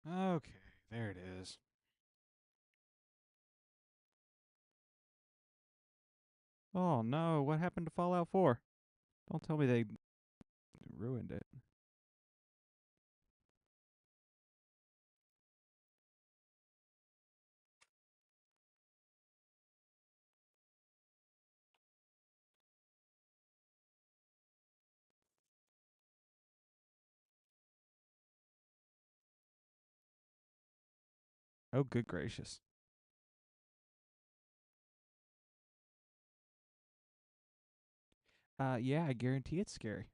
Okay, there it is. Oh no, what happened to Fallout 4? Don't tell me they ruined it. Oh, good gracious. Yeah, I guarantee it's scary.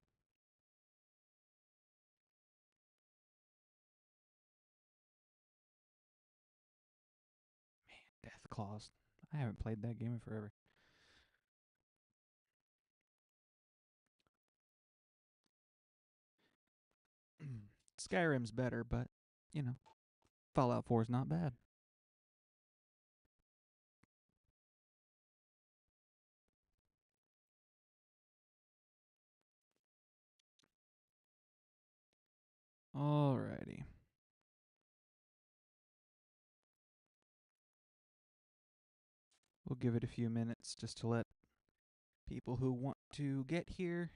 Death Claws. I haven't played that game in forever. Skyrim's better, but, you know, Fallout 4 is not bad. Alrighty. We'll give it a few minutes just to let people who want to get here,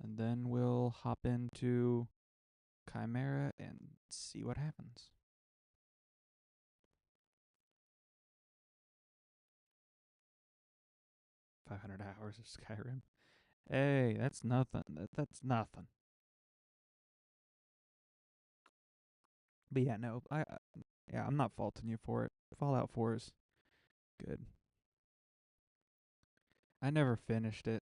and then we'll hop into Chimera and see what happens. 500 hours of Skyrim. Hey, that's nothing. That's nothing. But yeah, no, yeah, I'm not faulting you for it. Fallout 4 is good. I never finished it.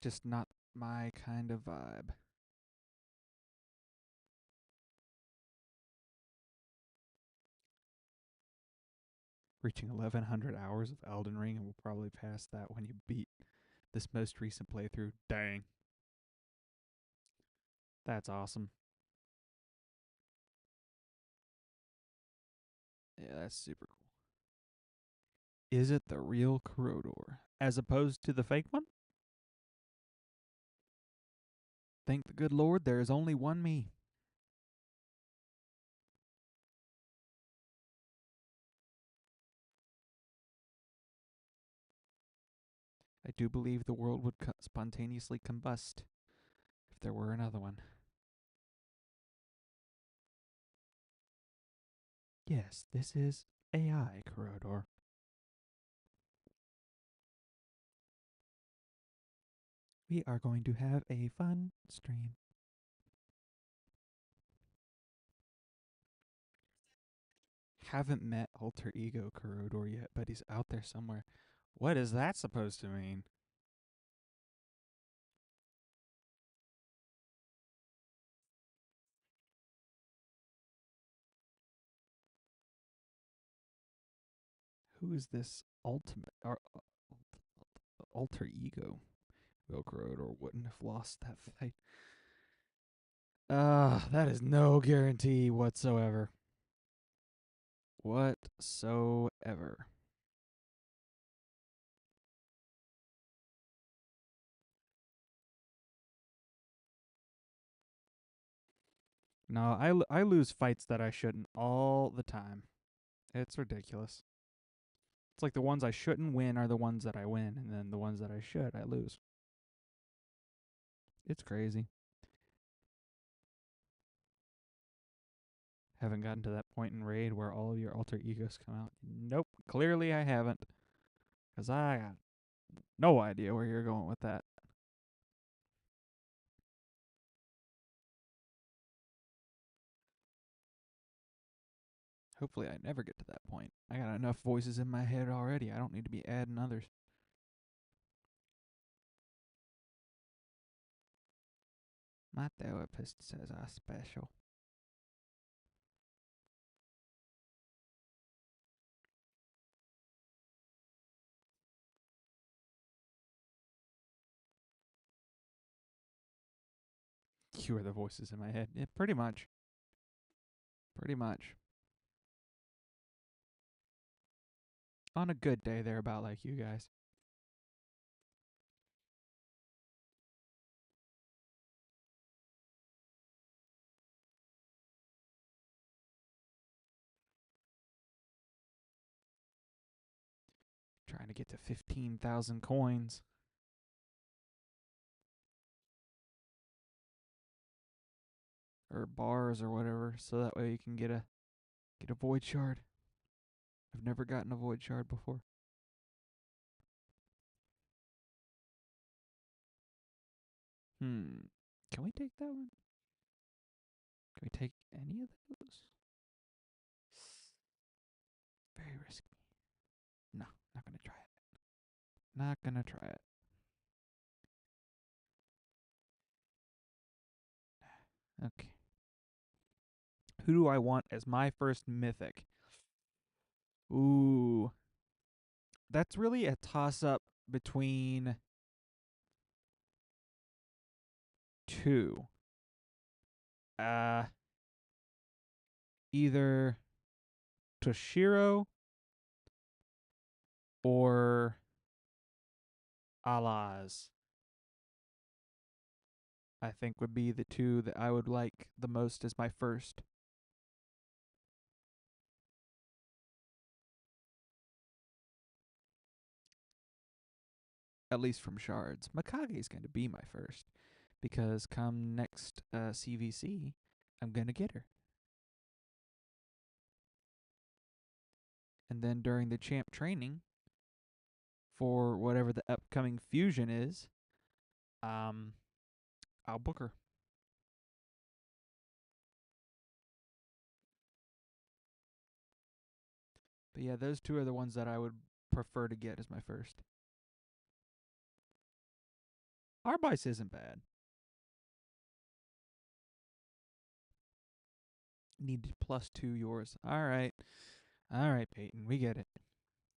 Just not my kind of vibe. Reaching 1100 hours of Elden Ring, and we'll probably pass that when you beat this most recent playthrough. Dang. That's awesome. Yeah, that's super cool. Is it the real Corrodor as opposed to the fake one? Thank the good Lord there is only one me. I do believe the world would spontaneously combust if there were another one. Yes, this is AI Corrodor. We are going to have a fun stream. Haven't met Alter Ego Corrodor yet, but he's out there somewhere. What is that supposed to mean? Who is this ultimate or Alter Ego? Will Corrodor wouldn't have lost that fight. That is no guarantee whatsoever. Whatsoever. No, I lose fights that I shouldn't all the time. It's ridiculous. It's like the ones I shouldn't win are the ones that I win, and then the ones that I should, I lose. It's crazy. Haven't gotten to that point in Raid where all of your alter egos come out. Nope, clearly I haven't. Because I got no idea where you're going with that. Hopefully I never get to that point. I got enough voices in my head already. I don't need to be adding others. My therapist says I'm special. You are the voices in my head. Yeah, pretty much. Pretty much. On a good day, they're about like you guys. Trying to get to 15,000 coins. Or bars or whatever, so that way you can get a void shard. I've never gotten a void shard before. Can we take that one? Can we take any of those? Very risky. No, not gonna try it. Not gonna try it. Okay. Who do I want as my first mythic? Ooh. That's really a toss up between two. Uh Either Toshiro or Alaz. I think would be the two that I would like the most as my first. At least from shards. Mikage is going to be my first because come next CVC, I'm going to get her. And then during the champ training for whatever the upcoming fusion is, I'll book her. But yeah, those two are the ones that I would prefer to get as my first. Arbice isn't bad. Need to +2 yours. All right. All right, Peyton. We get it.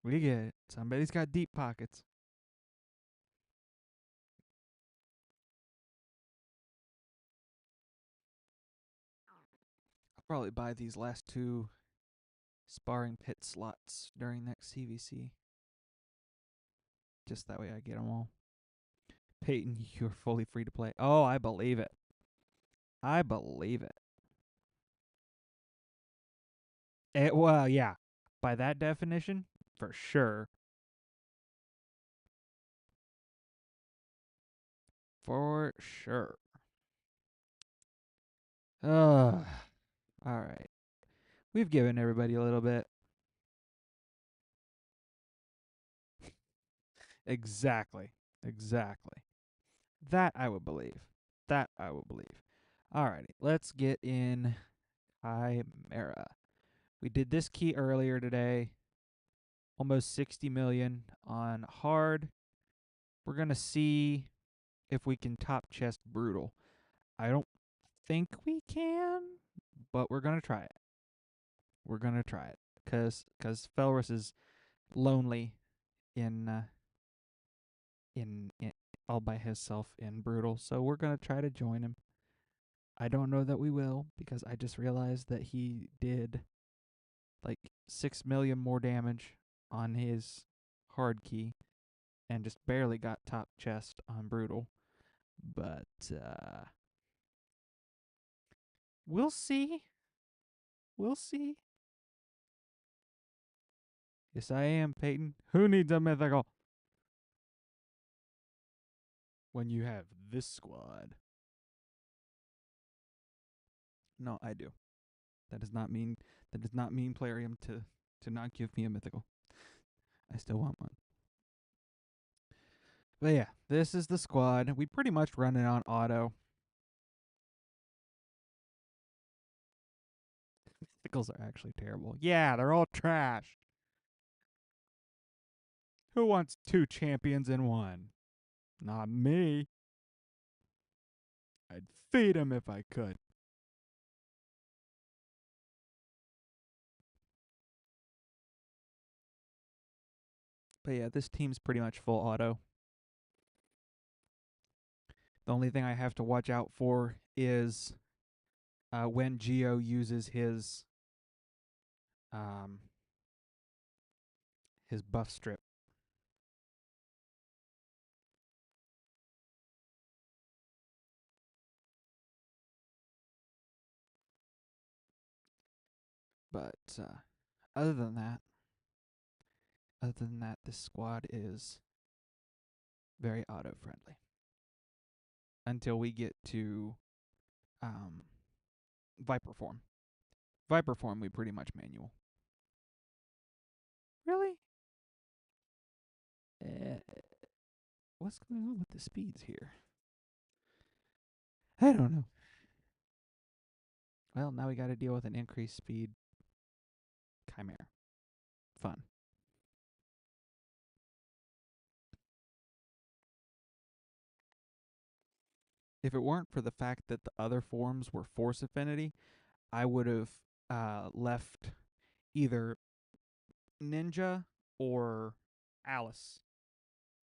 We get it. Somebody's got deep pockets. I'll probably buy these last two sparring pit slots during next CVC. Just that way I get them all. Peyton, you're fully free to play. Oh, I believe it. I believe it. Well, yeah. By that definition, for sure. For sure. All right. We've given everybody a little bit. Exactly. Exactly. That I would believe. That I would believe. Alrighty. Let's get in Chimera. We did this key earlier today. Almost 60 million on hard. We're going to see if we can top chest brutal. I don't think we can, but we're going to try it. We're going to try it cuz Felrus is lonely in in all by himself in brutal. So we're going to try to join him. I don't know that we will because I just realized that he did like 6 million more damage on his hard key and just barely got top chest on brutal. But we'll see. We'll see. Yes, I am, Peyton. Who needs a mythical when you have this squad? No, I do. That does not mean Plarium to not give me a mythical. I still want one. But yeah, this is the squad. We pretty much run it on auto. Mythicals are actually terrible. Yeah, they're all trash. Who wants 2 champions in one? Not me. I'd feed him if I could. But yeah, this team's pretty much full auto. The only thing I have to watch out for is when Geo uses his his buff strip. But other than that, this squad is very auto friendly until we get to um, Viper form. Viper form, we pretty much manual. Really? What's going on with the speeds here? I don't know. Well, now we got to deal with an increased speed Chimera. Fun. If it weren't for the fact that the other forms were force affinity, I would have left either Ninja or Alice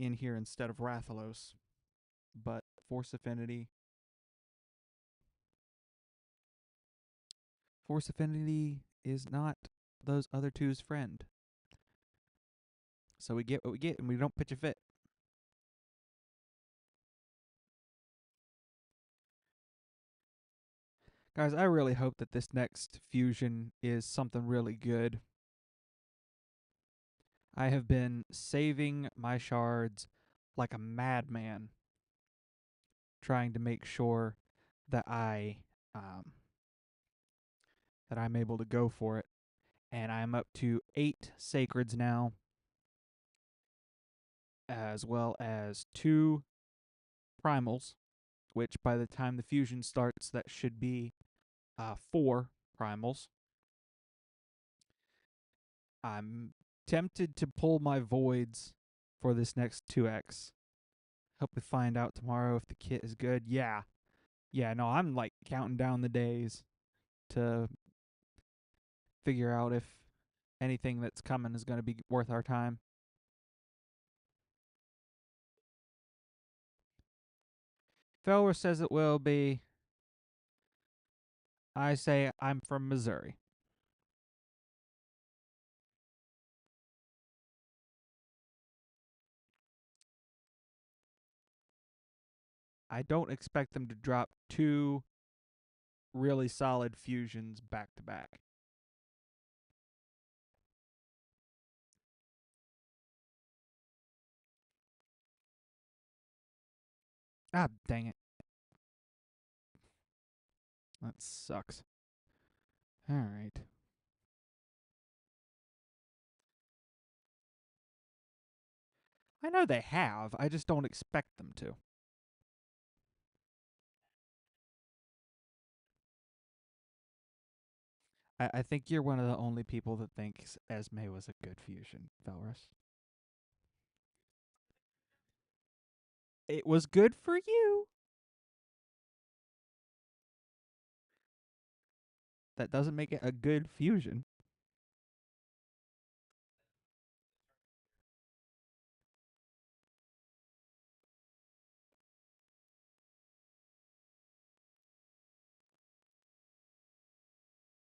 in here instead of Rathalos. But force affinity is not those other two's friend. So we get what we get, and we don't pitch a fit. Guys, I really hope that this next fusion is something really good. I have been saving my shards like a madman, trying to make sure that I'm able to go for it. And I'm up to 8 sacreds now, as well as 2 primals, which by the time the fusion starts, that should be 4 primals. I'm tempted to pull my voids for this next 2x. Hope we find out tomorrow if the kit is good. Yeah. Yeah, no, I'm like counting down the days to figure out if anything that's coming is going to be worth our time. Felwer says it will be. I say I'm from Missouri. I don't expect them to drop 2 really solid fusions back to back. Ah, dang it. That sucks. All right. I know they have. I just don't expect them to. I think you're one of the only people that thinks Esme was a good fusion, Felrus. It was good for you. That doesn't make it a good fusion.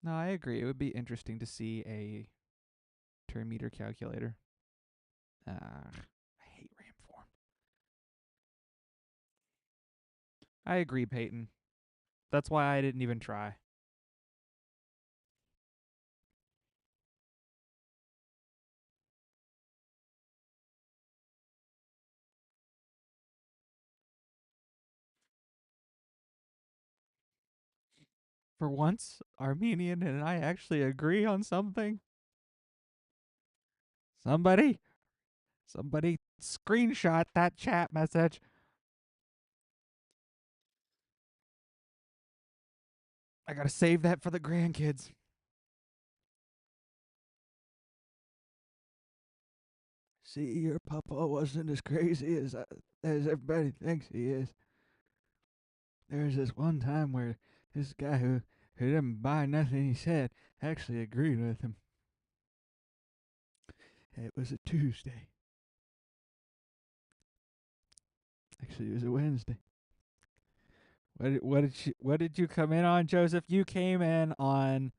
No, I agree. It would be interesting to see a turn meter calculator. I hate ram form. I agree, Peyton. That's why I didn't even try. For once, Armenian and I actually agree on something. Somebody screenshot that chat message. I gotta save that for the grandkids. See, your papa wasn't as crazy as everybody thinks he is. There was this one time where this guy who didn't buy nothing he said actually agreed with him. It was a Tuesday. Actually, it was a Wednesday. What did you come in on, Joseph? You came in on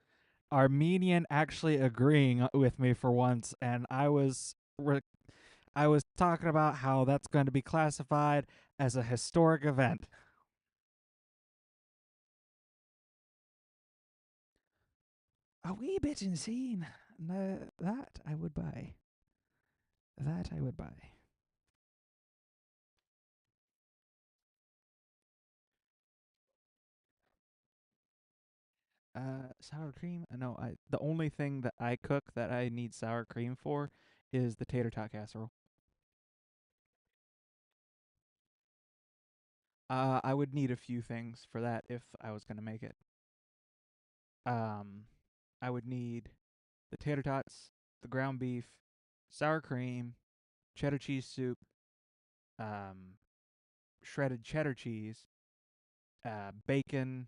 Armenian actually agreeing with me for once, and I was I was talking about how that's going to be classified as a historic event. A wee bit insane. No, that I would buy. That I would buy. Sour cream? No, I. The only thing that I cook that I need sour cream for is the tater tot casserole. I would need a few things for that if I was gonna make it. Um, I would need the tater tots, the ground beef, sour cream, cheddar cheese soup, um, shredded cheddar cheese, bacon.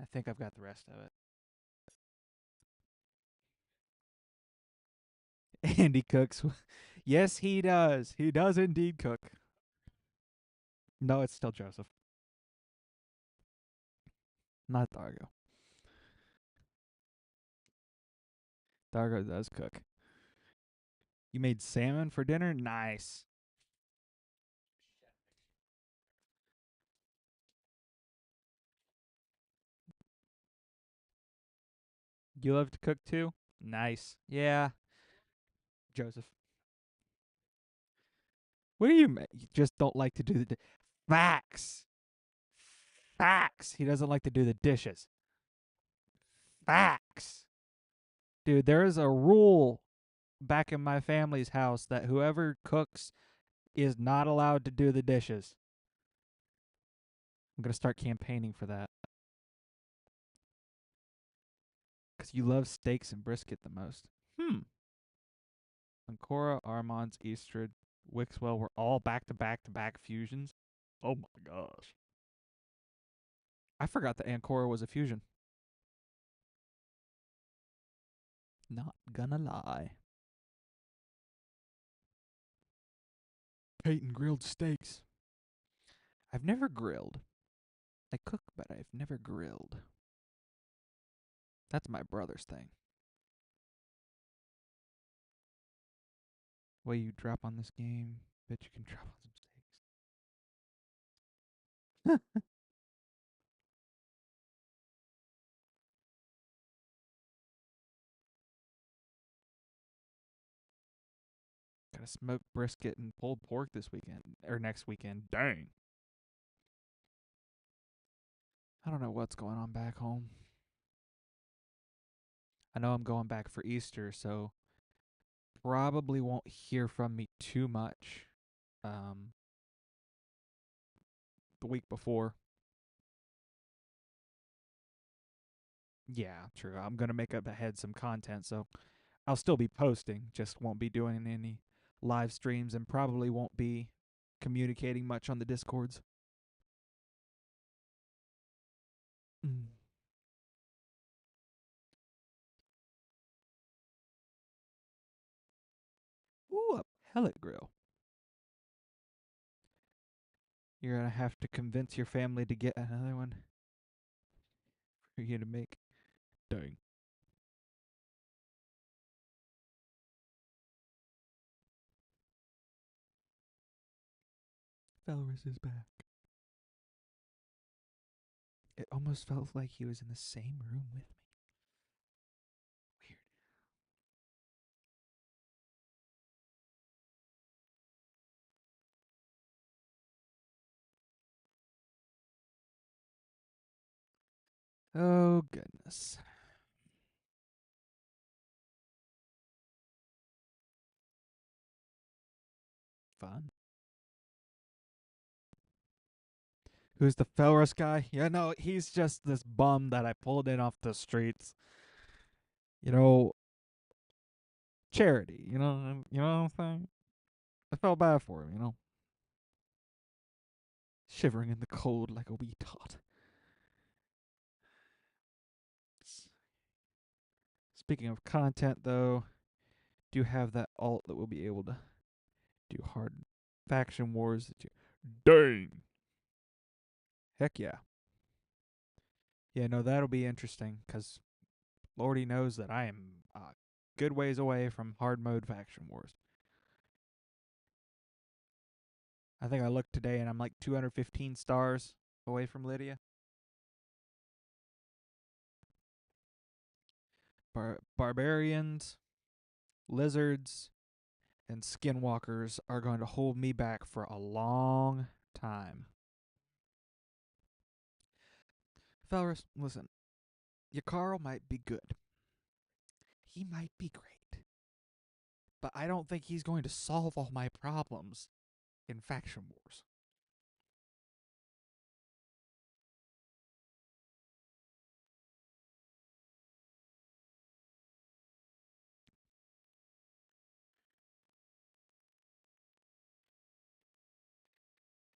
I think I've got the rest of it. And he cooks. Yes, he does. He does indeed cook. No, it's still Joseph, not Dargo. Dargo does cook. You made salmon for dinner? Nice. You love to cook too? Nice. Yeah, Joseph. What do you You just don't like to do the facts. Facts. He doesn't like to do the dishes. Facts. Dude, there is a rule back in my family's house that whoever cooks is not allowed to do the dishes. I'm going to start campaigning for that. Because you love steaks and brisket the most. Ancora, Armand's, Eastrid, Wixwell were all back to back to back fusions. Oh my gosh. I forgot that Ancora was a fusion. Not gonna lie. Peyton grilled steaks. I've never grilled. I cook, but I've never grilled. That's my brother's thing. Way you drop on this game, bet you can drop on some steaks. Gotta smoke brisket and pulled pork this weekend or next weekend. Dang. I don't know what's going on back home. I know I'm going back for Easter, so probably won't hear from me too much. Um, the week before. Yeah, true. I'm gonna make up ahead some content, so I'll still be posting. Just won't be doing any live streams, and probably won't be communicating much on the Discords. Mm. Ooh, a pellet grill. You're gonna have to convince your family to get another one for you to make. Dang. Felrus is back. It almost felt like he was in the same room with me. Weird. Oh, goodness. Fun. Who's the Felrus guy? Yeah, no, he's just this bum that I pulled in off the streets. You know, charity. You know what I'm saying? I felt bad for him. Shivering in the cold like a wee tot. Speaking of content, though, do you have that alt that will be able to do hard faction wars? Dang. Heck yeah. Yeah, no, that'll be interesting because Lordy knows that I am good ways away from hard mode faction wars. I think I looked today and I'm like 215 stars away from Lydia. Barbarians, lizards, and skinwalkers are going to hold me back for a long time. Fellas, listen. Yakarl might be good. He might be great. But I don't think he's going to solve all my problems in faction wars.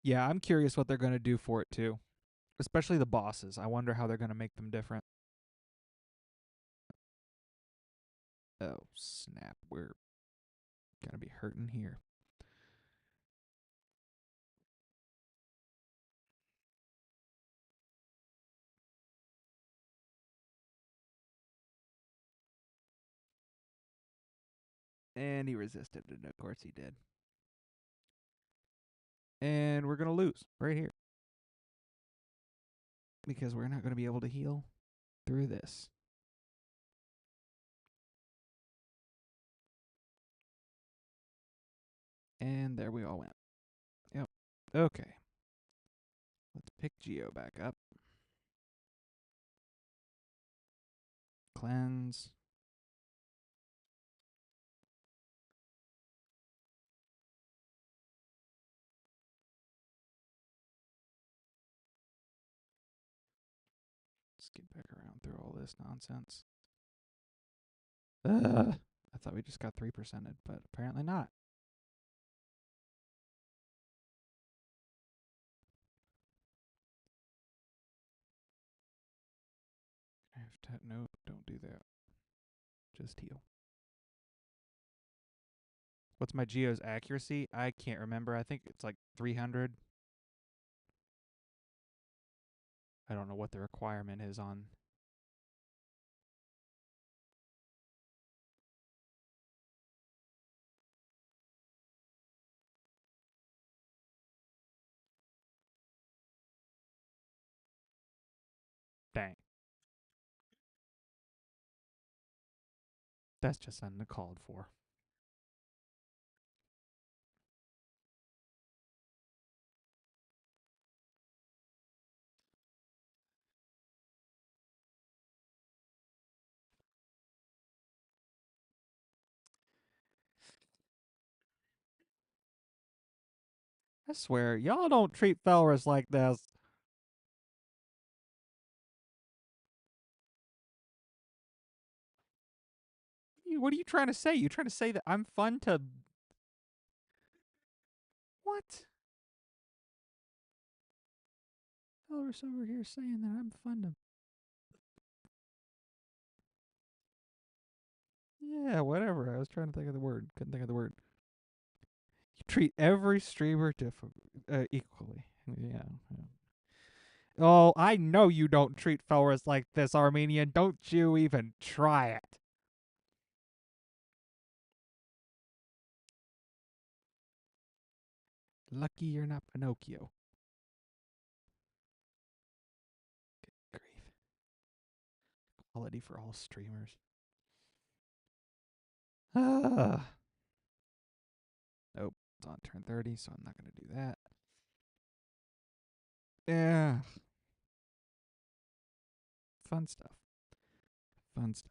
Yeah, I'm curious what they're going to do for it too. Especially the bosses. I wonder how they're going to make them different. Oh, snap. We're going to be hurting here. And he resisted, and of course he did. And we're going to lose right here. Because we're not going to be able to heal through this. And there we all went. Yep. Okay. Let's pick Geo back up. Cleanse. Let's get back around through all this nonsense. I thought we just got 3%ed, but apparently not. I have to, no, don't do that. Just heal. What's my Geo's accuracy? I can't remember. I think it's like 300. I don't know what the requirement is on. Dang. That's just uncalled for. I swear, y'all don't treat Felrus like this. What are you trying to say? You trying to say that I'm fun to. What? Felrus over here saying that I'm fun to. Yeah, whatever. I was trying to think of the word. Couldn't think of the word. You treat every streamer equally. Yeah. Oh, I know you don't treat Felrus like this, Armenian. Don't you even try it. Lucky you're not Pinocchio. Good grief. Quality for all streamers. Ah. Nope. It's on turn 30, so I'm not going to do that. Yeah. Fun stuff. Fun stuff.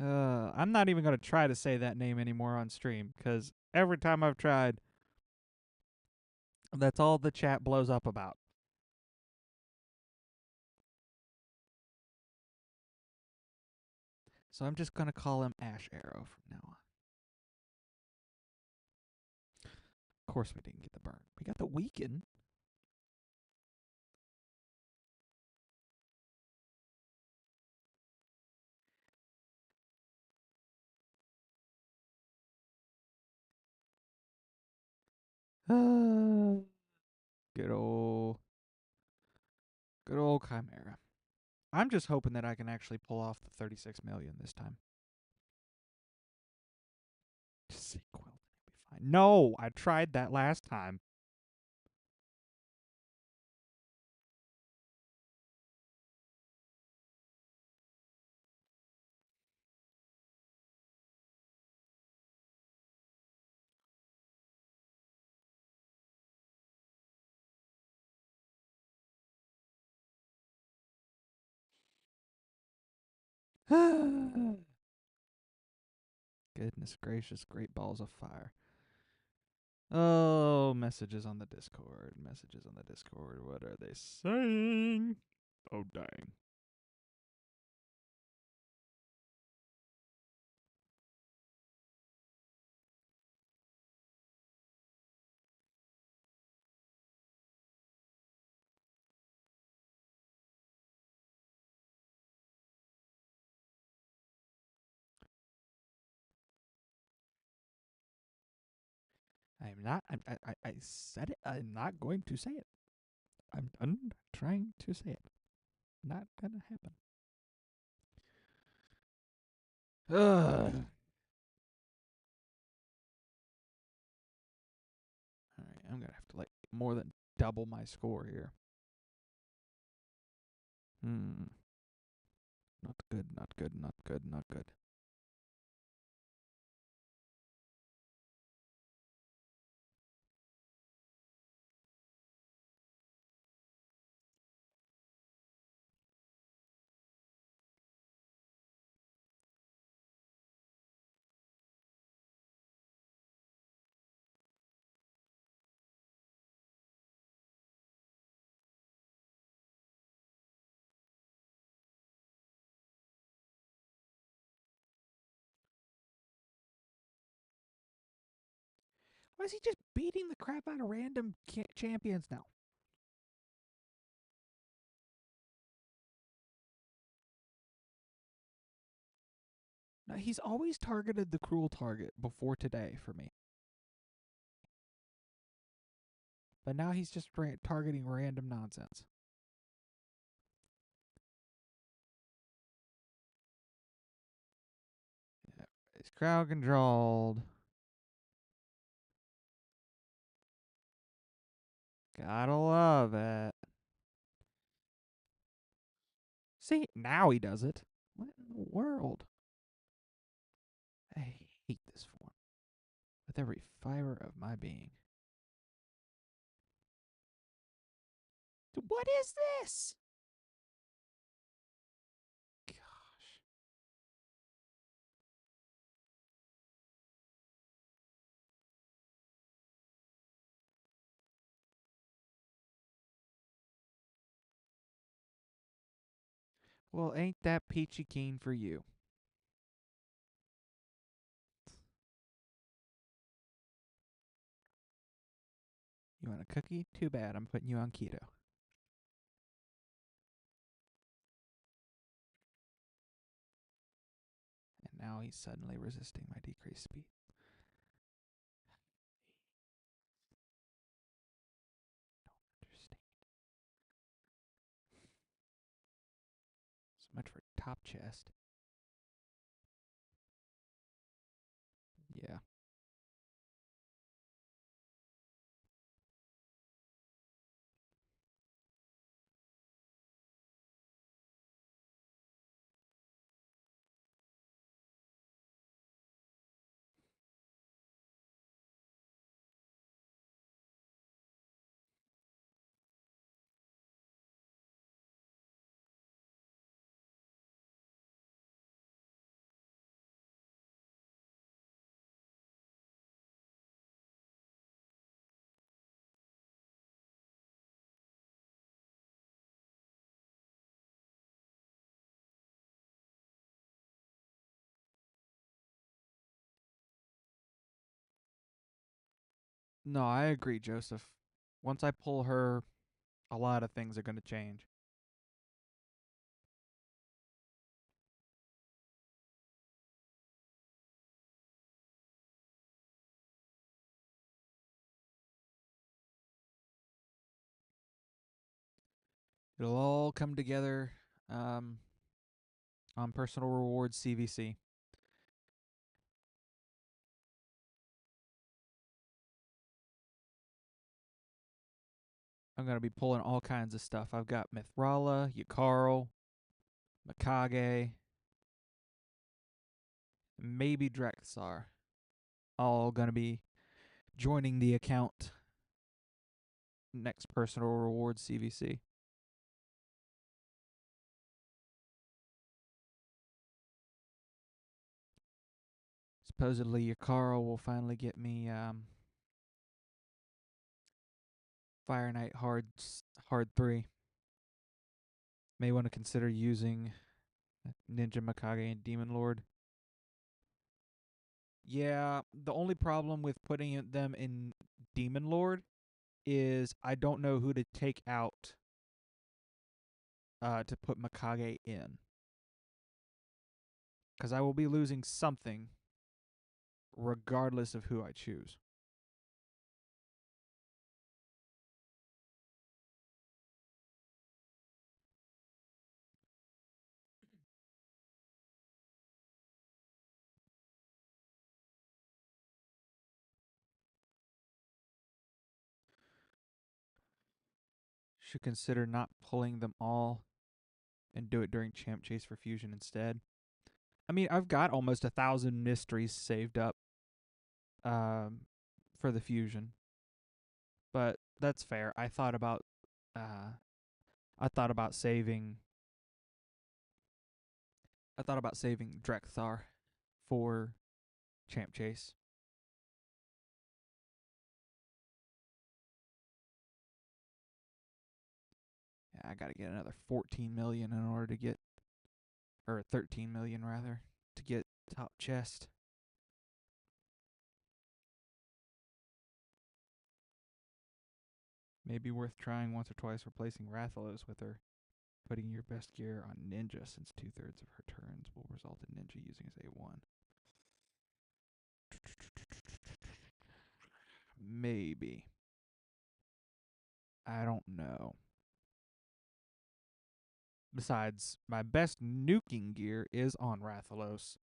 I'm not even going to try to say that name anymore on stream because every time I've tried, that's all the chat blows up about. So I'm just going to call him Ash Arrow from now on. Of course, we didn't get the burn. We got the weaken. Good old, good old Chimera. I'm just hoping that I can actually pull off the 36 million this time. Sequel, it'll be fine. No, I tried that last time. Goodness gracious, great balls of fire. Oh, messages on the Discord. Messages on the Discord. What are they saying? Oh, dang. I'm not. I said it. I'm not going to say it. I'm done trying to say it. Not gonna happen. Ugh. All right, I'm gonna have to like more than double my score here. Not good. Not good. Not good. Not good. Why is he just beating the crap out of random champions now? No, he's always targeted the cruel target before today for me. But now he's just targeting random nonsense. Yeah, it's crowd controlled. Gotta love it. See, now he does it. What in the world? I hate this form with every fiber of my being. What is this? Gosh. Well, ain't that peachy keen for you? You want a cookie? Too bad. I'm putting you on keto. And now he's suddenly resisting my decreased speed. Don't understand. So much for top chest. Yeah. No, I agree, Joseph. Once I pull her, a lot of things are going to change. It'll all come together um, on personal rewards CVC. I'm gonna be pulling all kinds of stuff. I've got Mithrala, Yukaro, Mikage, maybe Drexar. All gonna be joining the account next personal rewards CVC. Supposedly Yukaro will finally get me Fire Knight hard 3. May want to consider using Ninja Mikage and Demon Lord. Yeah, the only problem with putting them in Demon Lord is I don't know who to take out to put Mikage in. Because I will be losing something regardless of who I choose. Should consider not pulling them all and do it during Champ Chase for Fusion instead. I mean, I've got almost 1,000 mysteries saved up um, for the Fusion, but that's fair. Uh, I thought about saving. I thought about saving Drexar for Champ Chase. Yeah, I got to get another 14 million in order to get, or 13 million rather, to get top chest. Maybe worth trying once or twice replacing Rathalos with her. Putting your best gear on Ninja since 2/3 of her turns will result in Ninja using his A1. Maybe. I don't know. Besides, my best nuking gear is on Rathalos.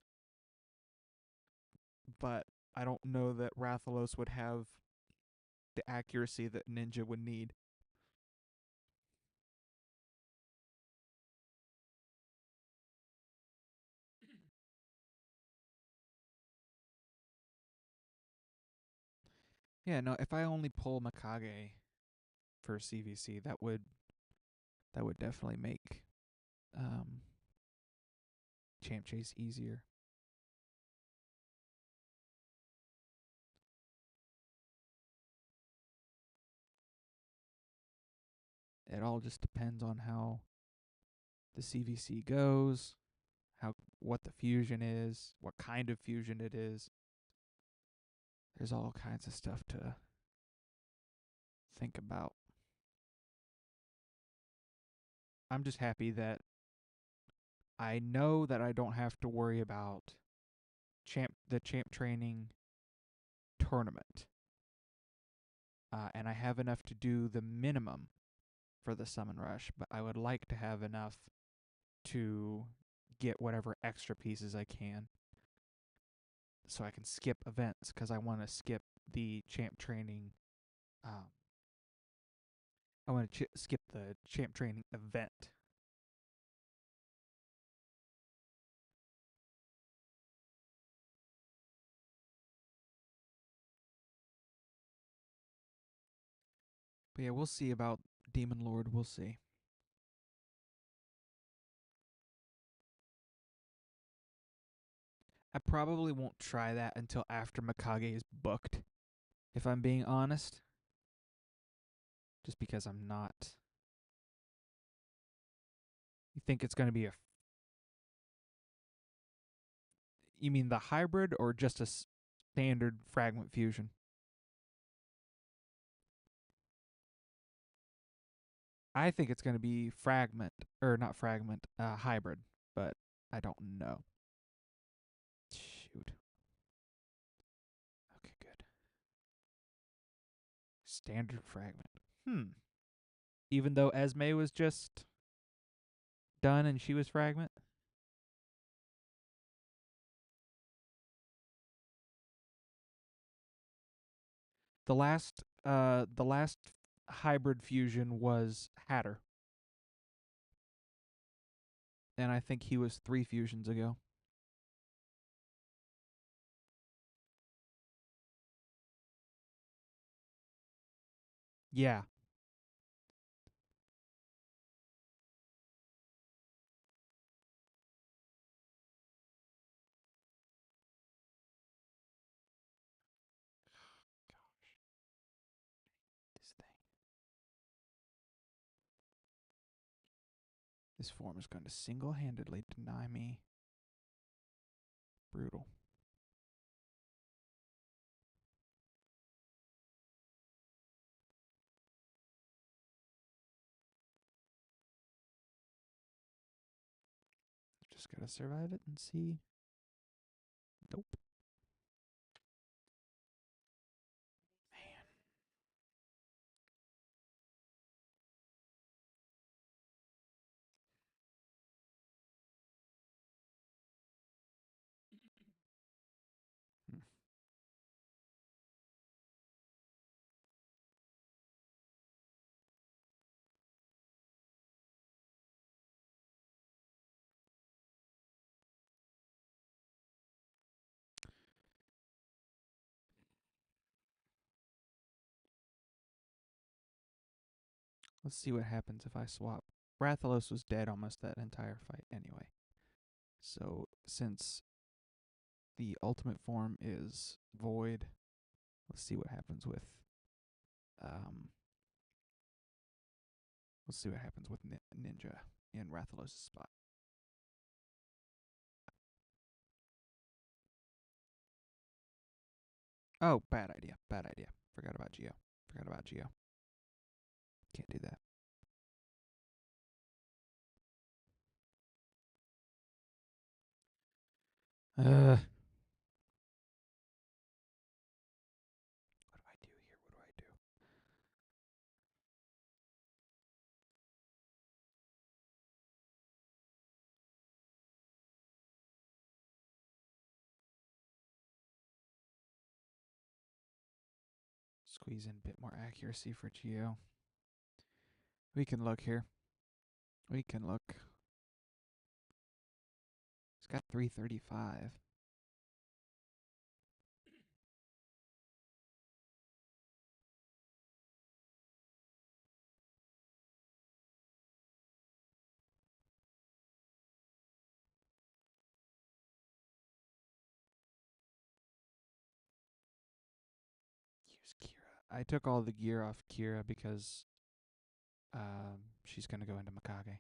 But I don't know that Rathalos would have the accuracy that Ninja would need. Yeah, no, if I only pull Mikage for CVC, that would definitely make um, Champ Chase easier. It all just depends on how the CVC goes, how what the fusion is, what kind of fusion it is. There's all kinds of stuff to think about. I'm just happy that I know that I don't have to worry about the champ training tournament. And I have enough to do the minimum for the summon rush, but I would like to have enough to get whatever extra pieces I can so I can skip events because I want to skip the champ training. Um, I want to skip the champ training event. But yeah, we'll see about Demon Lord. We'll see. I probably won't try that until after Mikage is booked, if I'm being honest. Just because I'm not. You think it's going to be a. You mean the hybrid or just a standard fragment fusion? I think it's going to be fragment, or not fragment, hybrid, but I don't know. Shoot. Okay, good. Standard fragment. Even though Esme was just done and she was fragment. The last hybrid fusion was Hatter, and I think he was 3 fusions ago. Yeah. This thing. This form is going to single-handedly deny me. Brutal. Just gotta survive it and see. Nope. Man. Hmm. Let's see what happens if I swap. Rathalos was dead almost that entire fight anyway. So since the ultimate form is Void, let's see what happens with um let's see what happens with Ninja in Rathalos' spot. Oh, bad idea. Bad idea. Forgot about Geo. Forgot about Geo. Can't do that. What do I do here? What do I do? Squeeze in a bit more accuracy for Geo. We can look here. We can look. He's got 335. Use Kira. I took all the gear off Kira because she's going to go into Mikage.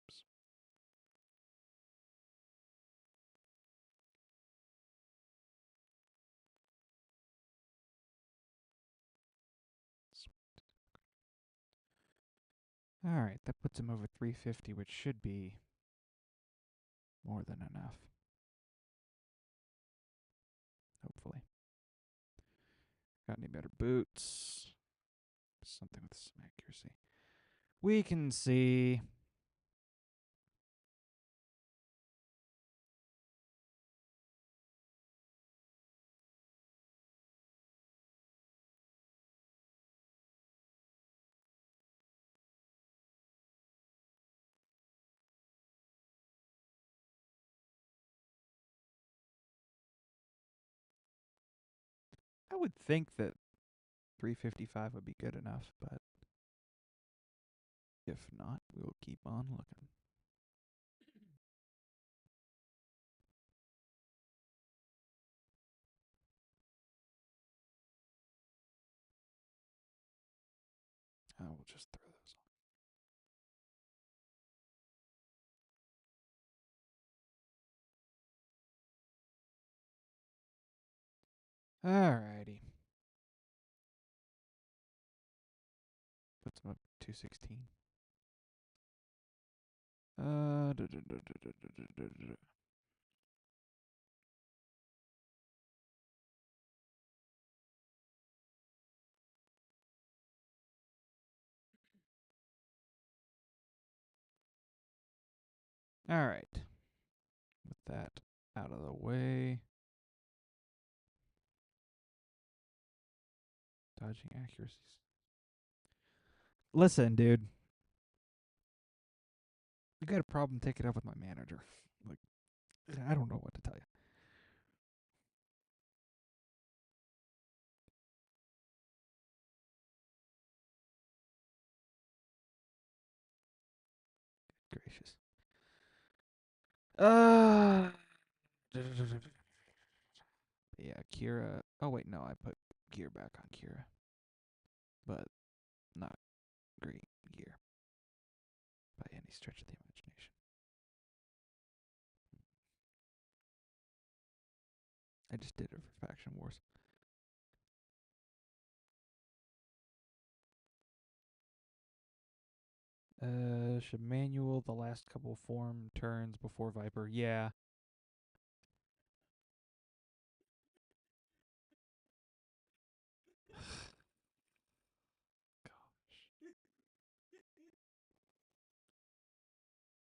Oops. All right, that puts him over 350, which should be more than enough. Hopefully. Got any better boots? Something with some accuracy. We can see. I would think that 355 would be good enough, but if not, we will keep on looking. We'll just throw those Alrighty. Puts him up 216. Uh, All right. With that out of the way. Dodging accuracies. Listen, dude. You got a problem, take it up with my manager. Like, I don't know what to tell you. Gracious. Yeah, Kira. Oh, wait, no, I put gear back on Kira. But not great gear by any stretch of the imagination. I just did it for Faction Wars. Should manual the last couple form turns before Viper? Yeah. Gosh.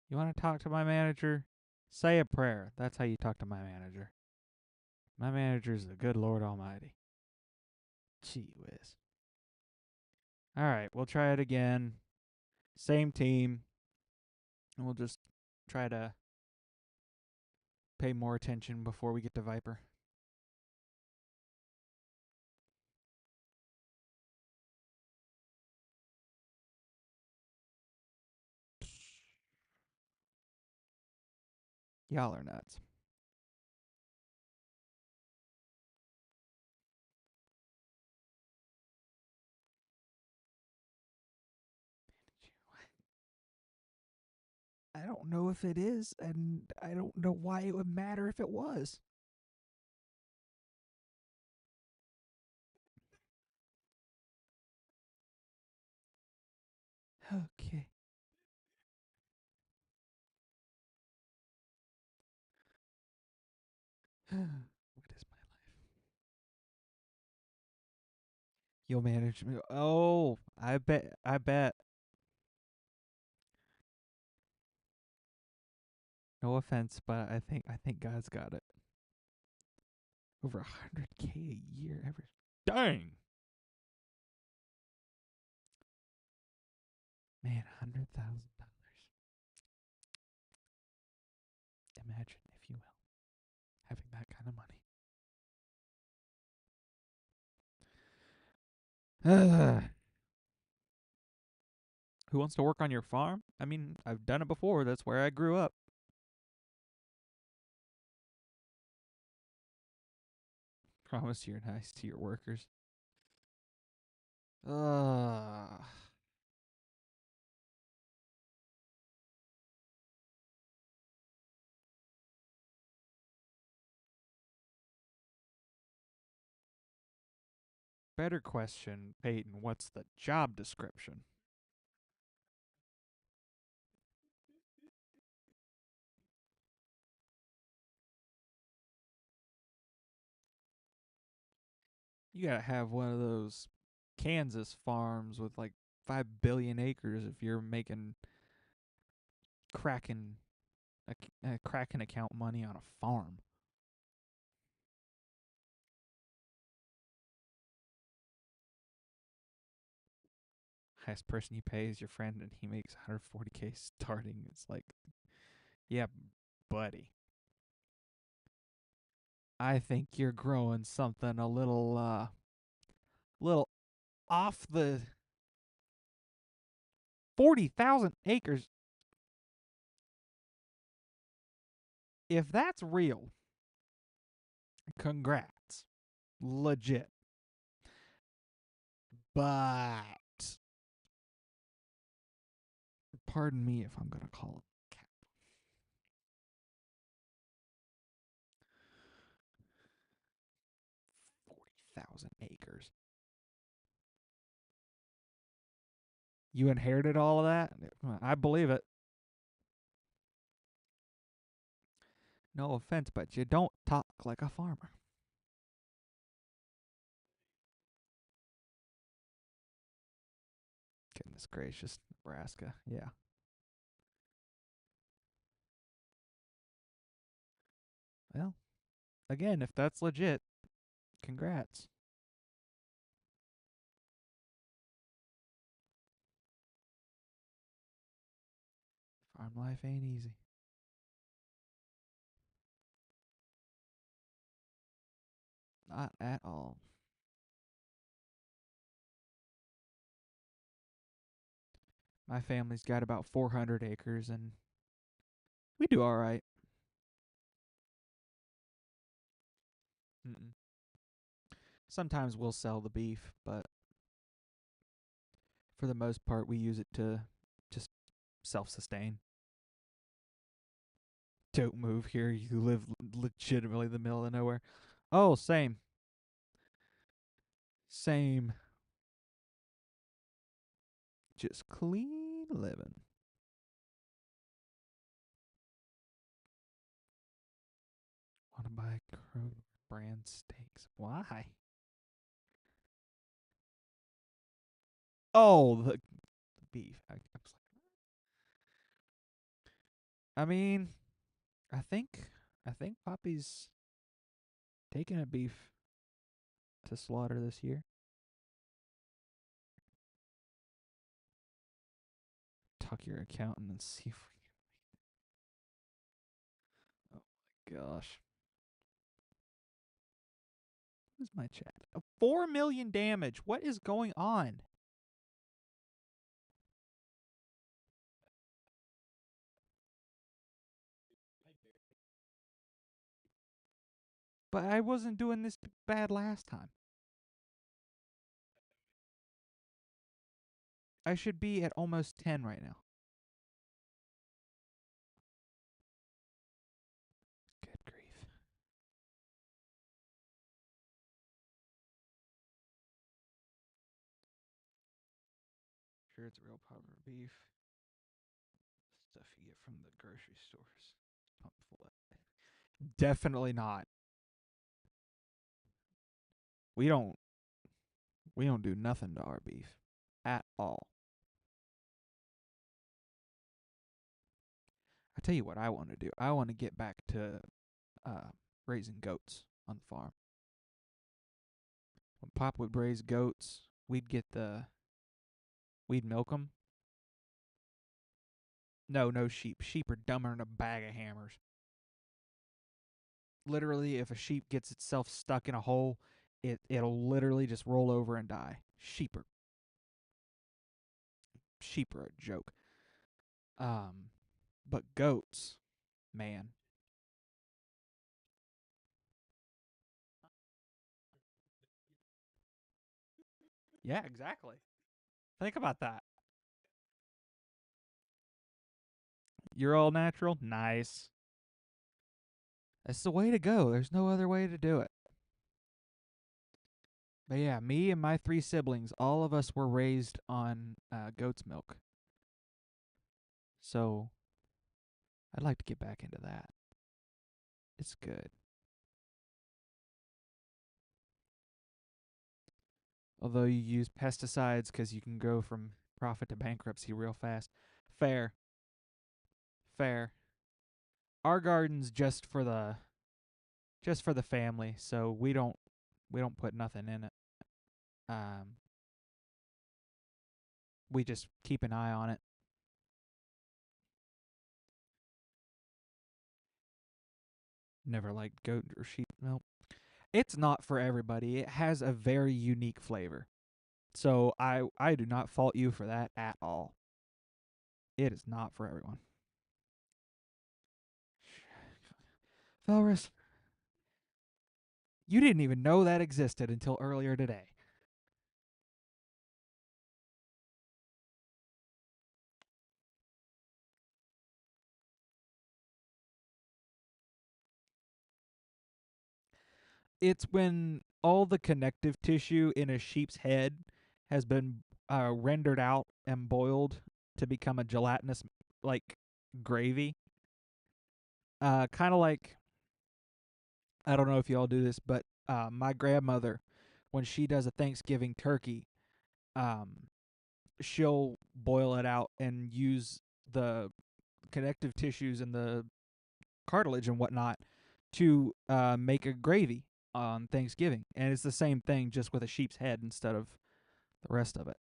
You want to talk to my manager? Say a prayer. That's how you talk to my manager. My manager's the good Lord Almighty. Gee whiz. Alright, we'll try it again. Same team. And we'll just try to pay more attention before we get to Viper. Y'all are nuts. I don't know if it is, and I don't know why it would matter if it was. Okay. What is my life? You'll manage me. Oh, I bet. I bet. No offense, but I think God's got it. Over 100K a year average. Dang. Man, $100,000. Imagine, if you will, having that kind of money. Who wants to work on your farm? I mean, I've done it before. That's where I grew up. Promise you're nice to your workers. Better question, Peyton. What's the job description? You gotta have one of those Kansas farms with like 5 billion acres if you're making cracking cracking account money on a farm. Highest person you pay is your friend, and he makes 140K starting. It's like, yeah, buddy. I think you're growing something a little off the 40,000 acres. If that's real, congrats. Legit. But pardon me if I'm going to call it cap. 4,000 acres. You inherited all of that? I believe it. No offense, but you don't talk like a farmer. Goodness gracious, Nebraska. Yeah. Well, again, if that's legit, congrats. Farm life ain't easy. Not at all. My family's got about 400 acres, and we do all right. Mm-mm. Sometimes we'll sell the beef, but for the most part, we use it to just self-sustain. Don't move here. You live legitimately in the middle of nowhere. Oh, same. Same. Just clean living. Want to buy Kroger brand steaks? Why? Oh, the beef. I mean, I think Poppy's taking a beef to slaughter this year. Talk your accountant and see if we. Oh my gosh. What is my chat? 4 million damage. What is going on? But I wasn't doing this bad last time. I should be at almost 10 right now. Good grief. Sure, it's real powder beef. Stuff you get from the grocery stores. Not full of. Definitely not. We don't we don't do nothing to our beef at all. I tell you what I want to do. I want to get back to raising goats on the farm. When Pop would raise goats, we'd milk them. No sheep. Sheep are dumber than a bag of hammers. Literally, if a sheep gets itself stuck in a hole, it'll literally just roll over and die. Sheep are a joke. Um, but goats, man. Yeah, exactly. Think about that. You're all natural? Nice. That's the way to go. There's no other way to do it. But yeah, me and my 3 siblings, all of us were raised on goat's milk. So I'd like to get back into that. It's good. Although you use pesticides because you can go from profit to bankruptcy real fast. Fair. Fair. Our garden's just for the family, so we don't put nothing in it. Um, we just keep an eye on it. Never liked goat or sheep milk. It's not for everybody. It has a very unique flavor. So I do not fault you for that at all. It is not for everyone. Felris, you didn't even know that existed until earlier today. It's when all the connective tissue in a sheep's head has been rendered out and boiled to become a gelatinous like gravy. Kind of like, I don't know if y'all do this, but my grandmother, when she does a Thanksgiving turkey, um, she'll boil it out and use the connective tissues and the cartilage and whatnot to make a gravy on Thanksgiving, and it's the same thing just with a sheep's head instead of the rest of it.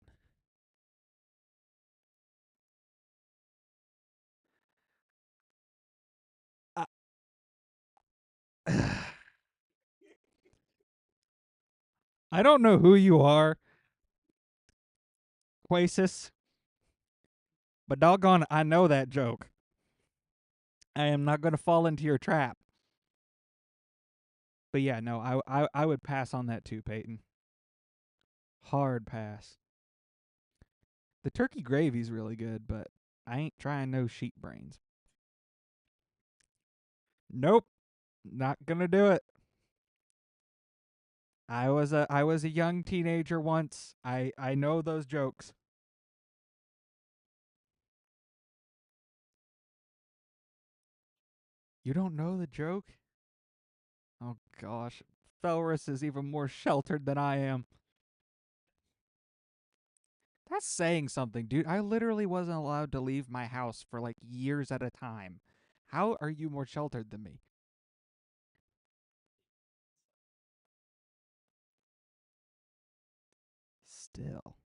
I, I don't know who you are, Quasis, but doggone, I know that joke. I am not going to fall into your trap. But yeah, no, I would pass on that too, Peyton. Hard pass. The turkey gravy's really good, but I ain't trying no sheep brains. Nope, not gonna do it. I was a young teenager once. I know those jokes. You don't know the joke? Oh gosh. Felrus is even more sheltered than I am. That's saying something, dude. I literally wasn't allowed to leave my house for like years at a time. How are you more sheltered than me? Still.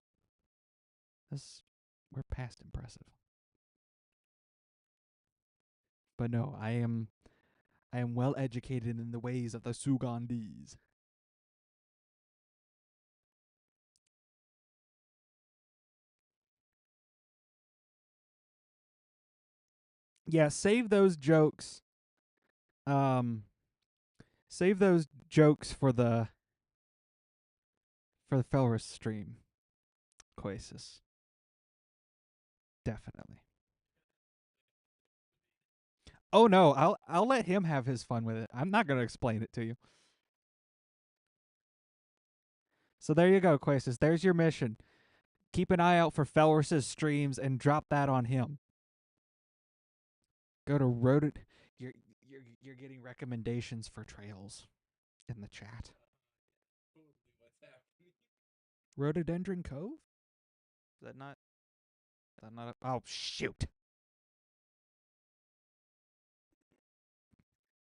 This we're past impressive. But no, I am well educated in the ways of the Sugandese. Yeah, Um save those jokes for the Felrus stream, Quasis. Definitely. Oh no, I'll let him have his fun with it. I'm not gonna explain it to you. So there you go, Quasis. There's your mission. Keep an eye out for Felrus's streams and drop that on him. Go to Rodent. You're getting recommendations for trails in the chat. Rhododendron Cove? Is that not? Is that not? Oh shoot!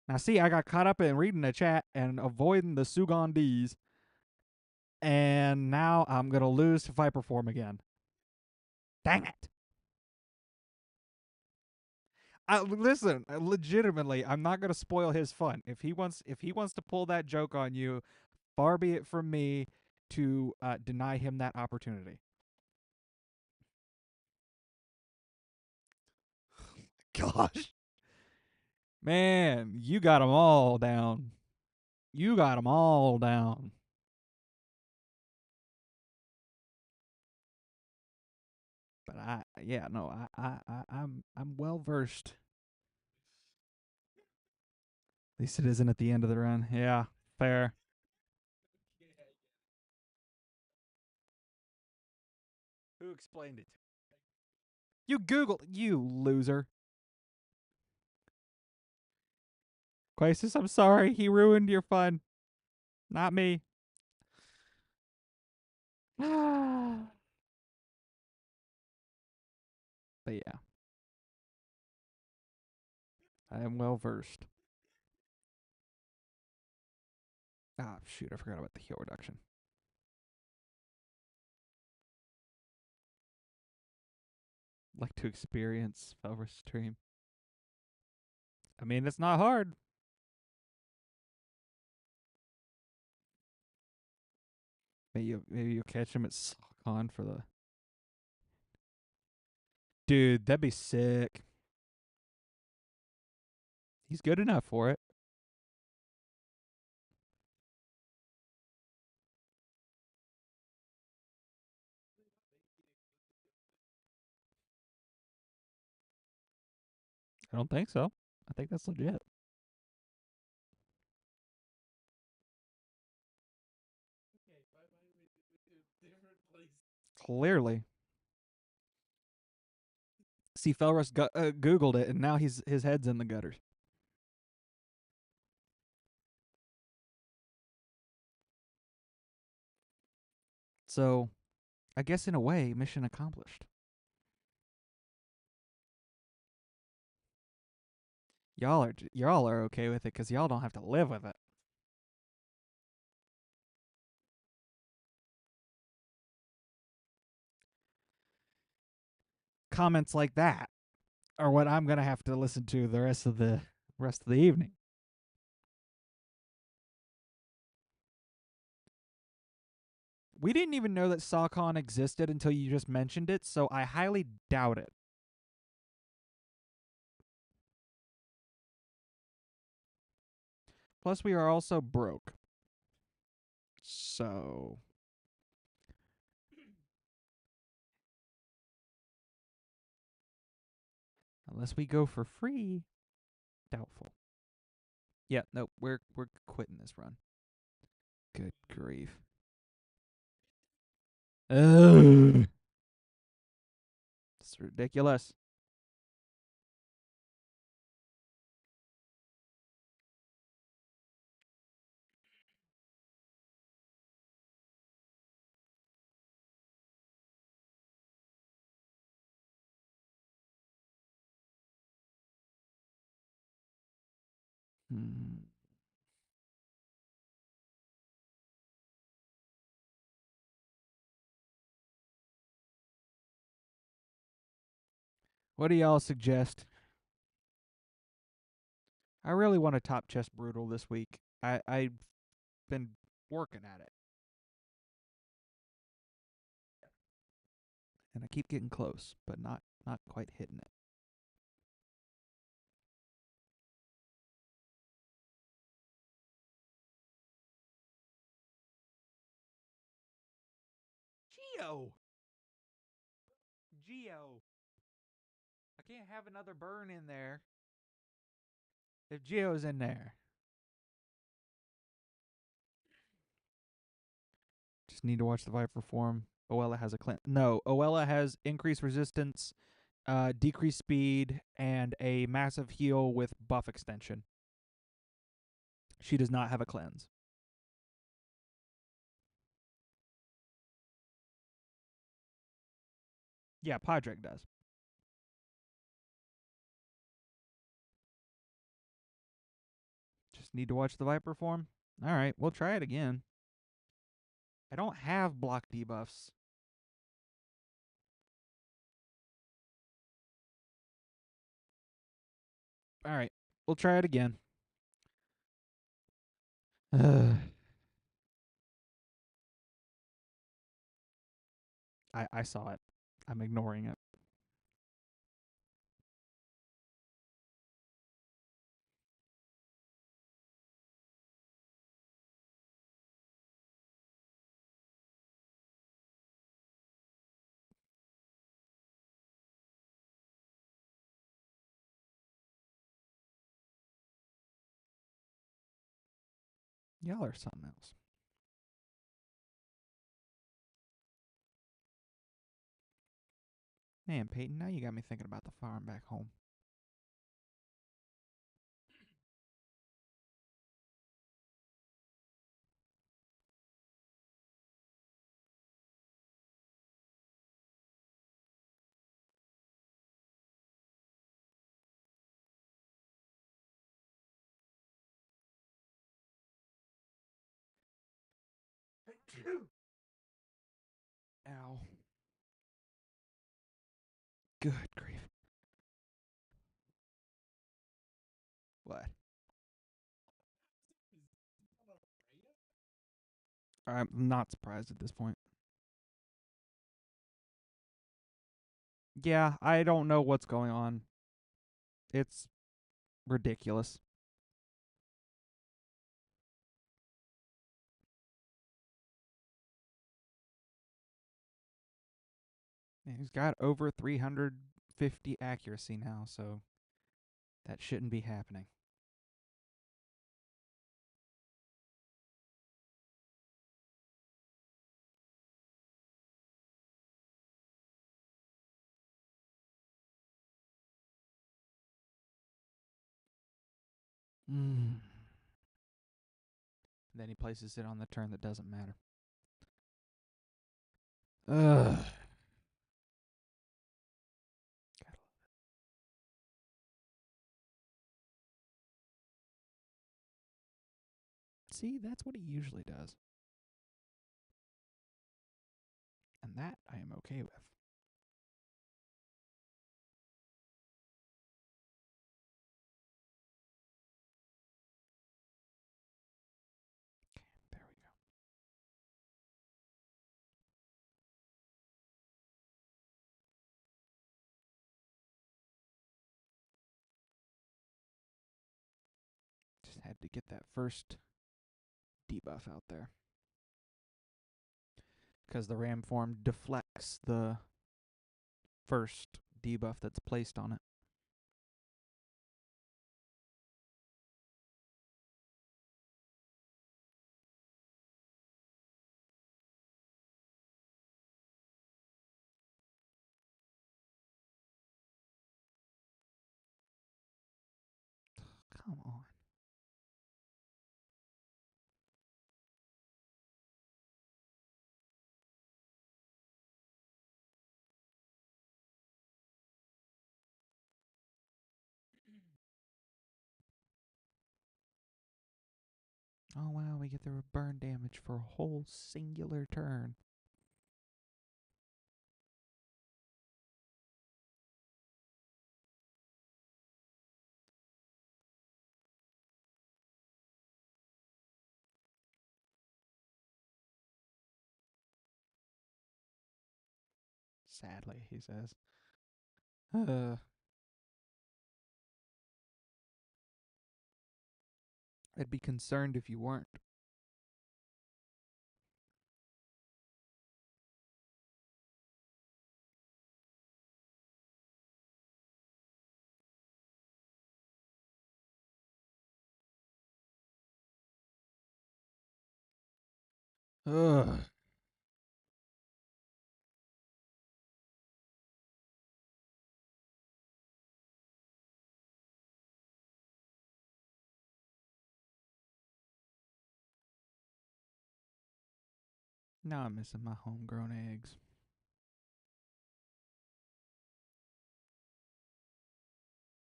Now see, I got caught up in reading the chat and avoiding the Sugandese, and now I'm gonna lose to Viper form again. Dang it! Listen, legitimately, I'm not gonna spoil his fun. If he wants to pull that joke on you, far be it from me to deny him that opportunity. Gosh, man, you got them all down. You got them all down. But yeah, no, I'm well versed. At least it isn't at the end of the run. Yeah, fair. Who explained it? You Google, you loser. Quasis, I'm sorry. He ruined your fun. Not me. But yeah, I am well versed. Ah, shoot, I forgot about the heal reduction. Like to experience Felver stream. I mean, it's not hard. Maybe you'll catch him at SockCon for the. Dude, that'd be sick. He's good enough for it. I don't think so. I think that's legit. Clearly. See, Felrus Googled it, and now his head's in the gutters. So, I guess in a way, mission accomplished. Y'all are okay with it because y'all don't have to live with it. Comments like that are what I'm gonna have to listen to the rest of the evening. We didn't even know that SawCon existed until you just mentioned it, so I highly doubt it. Plus, we are also broke. So, unless we go for free, doubtful. Yeah, nope, we're quitting this run. Good grief. Ugh. It's ridiculous. Hmm. What do y'all suggest? I really want a top chest brutal this week. I've been working at it, and I keep getting close, but not quite hitting it. Geo, Geo. I can't have another burn in there if Geo's in there. Just need to watch the Viper form. Oella has a cleanse. No, Oella has increased resistance, decreased speed, and a massive heal with buff extension. She does not have a cleanse. Yeah, Podrick does. Just need to watch the Viper form. All right, we'll try it again. I don't have block debuffs. All right, we'll try it again. I saw it. I'm ignoring it. Y'all are something else. Man, Peyton, now you got me thinking about the farm back home. Ow. Good grief. What? I'm not surprised at this point. Yeah, I don't know what's going on. It's ridiculous. Yeah, he's got over 350 accuracy now, so that shouldn't be happening. Mm. Then he places it on the turn that doesn't matter. Ugh. See, that's what he usually does. And that I am okay with. There we go. Just had to get that first debuff out there. Because the ram form deflects the first debuff that's placed on it. Come on. Oh wow, we get the burn damage for a whole singular turn. Sadly, he says. I'd be concerned if you weren't. Ugh. Now I'm missing my homegrown eggs.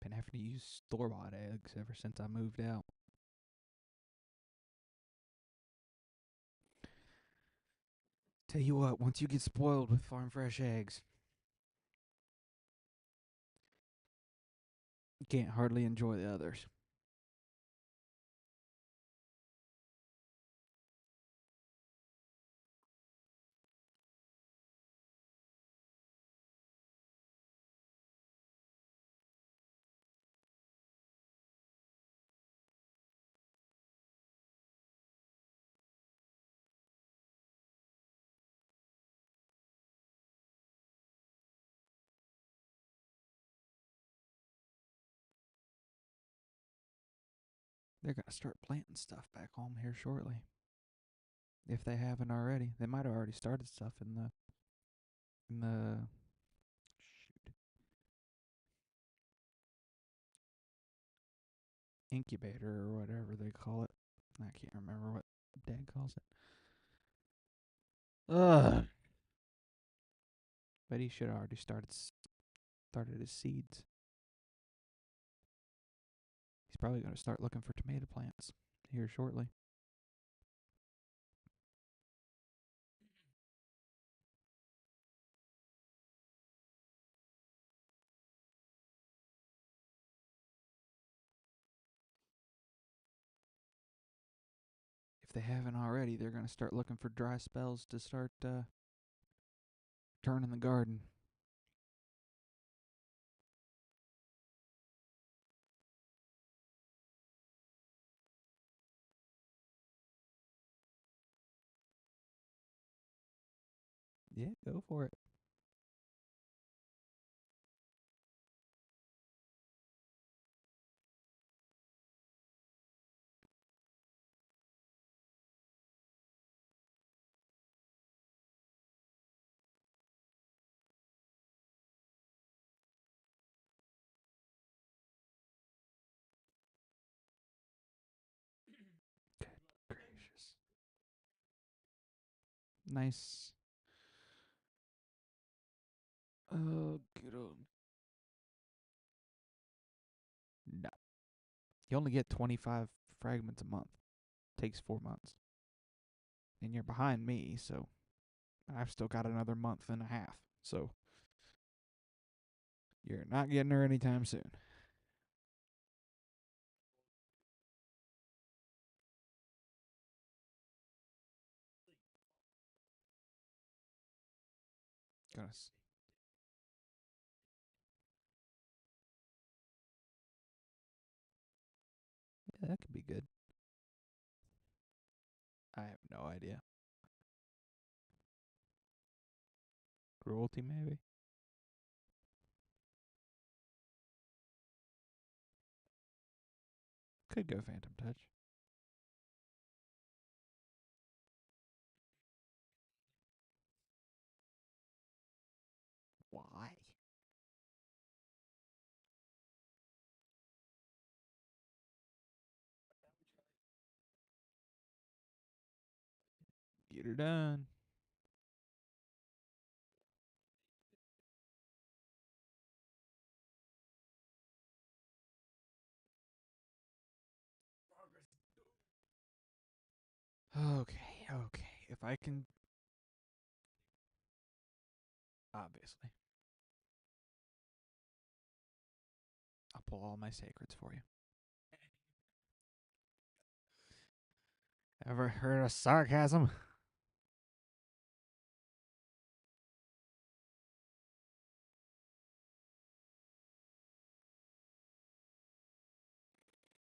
Been having to use store-bought eggs ever since I moved out. Tell you what, once you get spoiled with farm fresh eggs, you can't hardly enjoy the others. They're going to start planting stuff back home here shortly. If they haven't already. They might have already started stuff in the shoot, incubator or whatever they call it. I can't remember what Dad calls it. Ugh. But he should have already started his seeds. He's probably going to start looking for tomato plants here shortly. If they haven't already, they're going to start looking for dry spells to start turning the garden. Yeah, go for it. Nice. Good old. No. You only get 25 fragments a month. Takes 4 months. And you're behind me, so I've still got another month and a half. So you're not getting her anytime soon. Goodness. Yeah, that could be good. I have no idea. Cruelty, maybe? Could go Phantom Touch. Why? Get her done. Okay, okay. If I can. Obviously. I'll pull all my sacreds for you. Ever heard of sarcasm?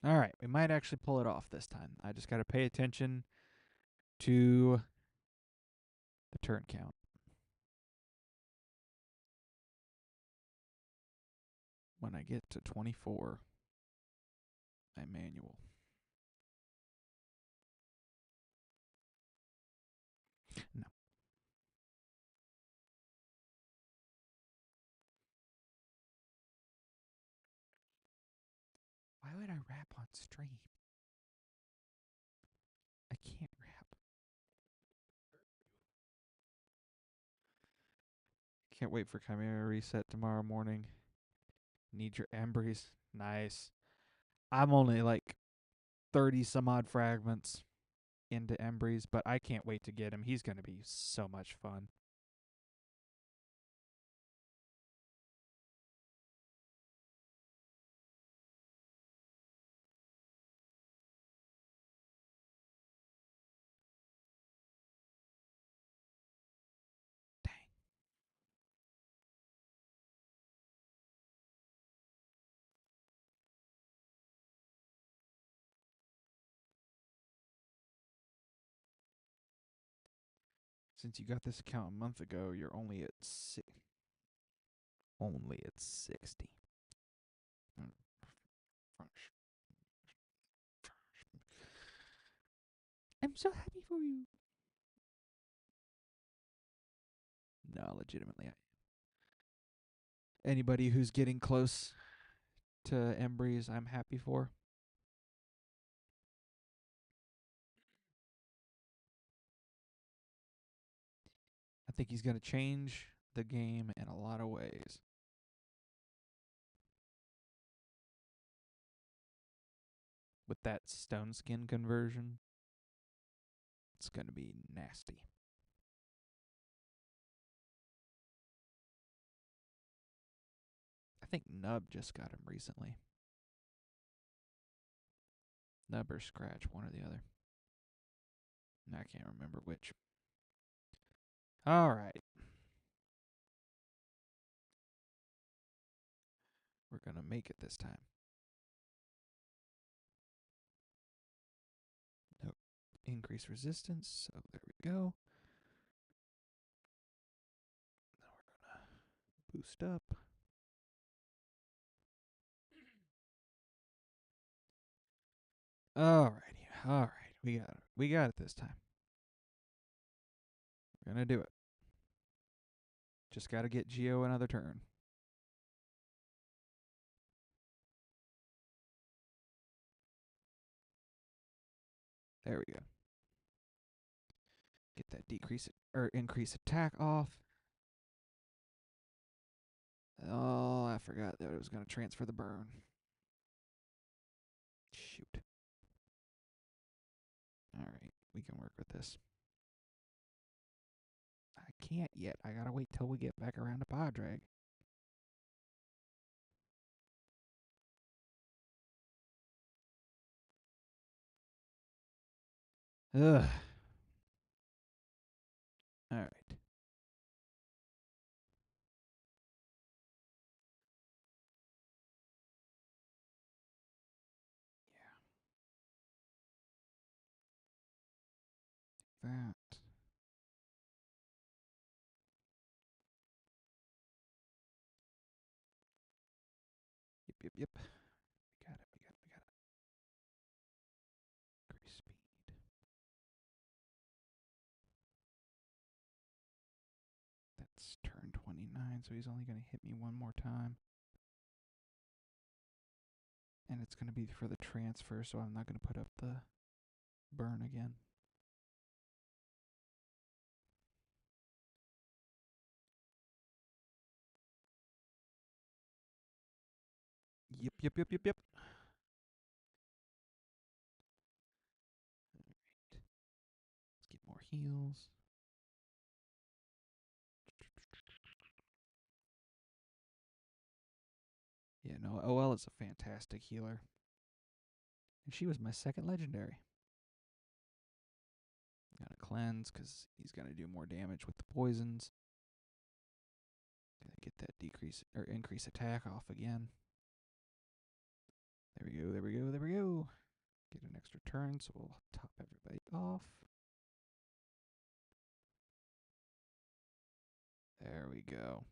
All right, we might actually pull it off this time. I just got to pay attention to the turn count. When I get to 24, I manual. No. Why would I rap on stream? I can't rap. Can't wait for Chimera reset tomorrow morning. Need your Embries. Nice. I'm only like 30 some odd fragments into Embries, but I can't wait to get him. He's going to be so much fun. Dang. Since you got this account a month ago, you're only at only at 60. I'm so happy for you. No, legitimately. Anybody who's getting close to Embries, I'm happy for. I think he's going to change the game in a lot of ways. With that stone skin conversion, it's going to be nasty. I think Nub just got him recently. Nub or Scratch, one or the other. I can't remember which. All right. We're going to make it this time. Nope. Increase resistance. So there we go. Now we're going to boost up. Alrighty. All right. We got it. We got it this time. We're going to do it. Just got to get Geo another turn. There we go. Get that decrease or increase attack off. Oh, I forgot that it was going to transfer the burn. Shoot. All right, we can work with this. I can't yet. I gotta wait till we get back around to Pod Drag. Ugh. All right. Yeah. That. Yep. We got it. Increase speed. That's turn 29, so he's only gonna hit me one more time. And it's gonna be for the transfer, so I'm not gonna put up the burn again. Yep. Let's get more heals. Yeah, no, OL is a fantastic healer. And she was my second legendary. Gotta cleanse, because he's gonna do more damage with the poisons. Gotta get that decrease or increase attack off again. There we go. Get an extra turn, so we'll top everybody off. There we go.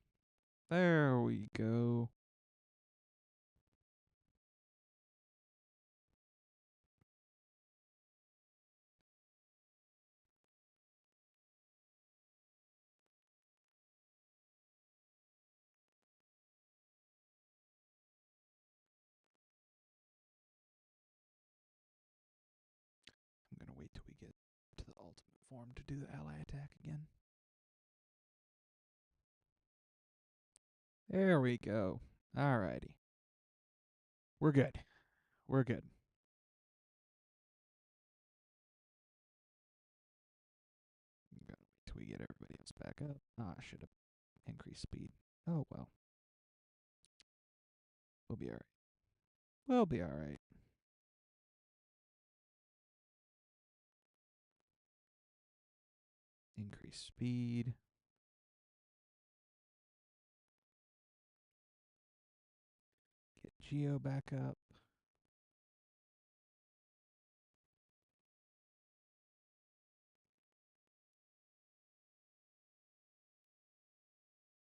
I'm gonna wait till we get to the ultimate form to do the ally attack again. There we go. Alrighty. We're good. I'm gonna wait till we get everybody else back up. I should have increased speed. Oh well. We'll be alright. Increase speed. Get Geo back up.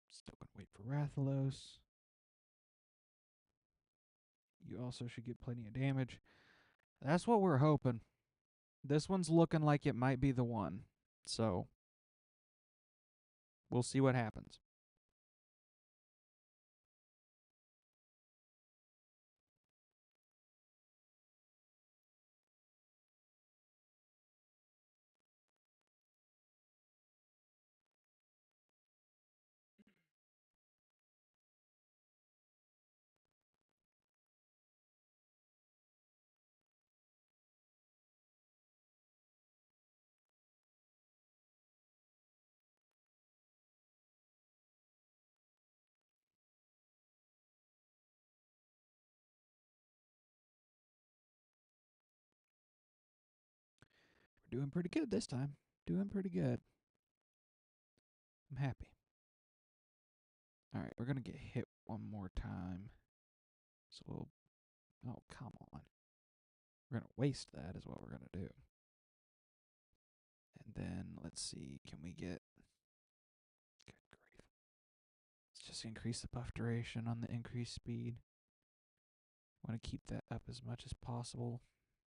Still gonna wait for Rathalos. You also should get plenty of damage. That's what we're hoping. This one's looking like it might be the one. So, we'll see what happens. We're doing pretty good this time. Doing pretty good. I'm happy. Alright, we're going to get hit one more time. So we'll... Oh, come on. We're going to waste that is what we're going to do. And then, let's see, can we get... Good grief. Let's just increase the buff duration on the increased speed. Want to keep that up as much as possible,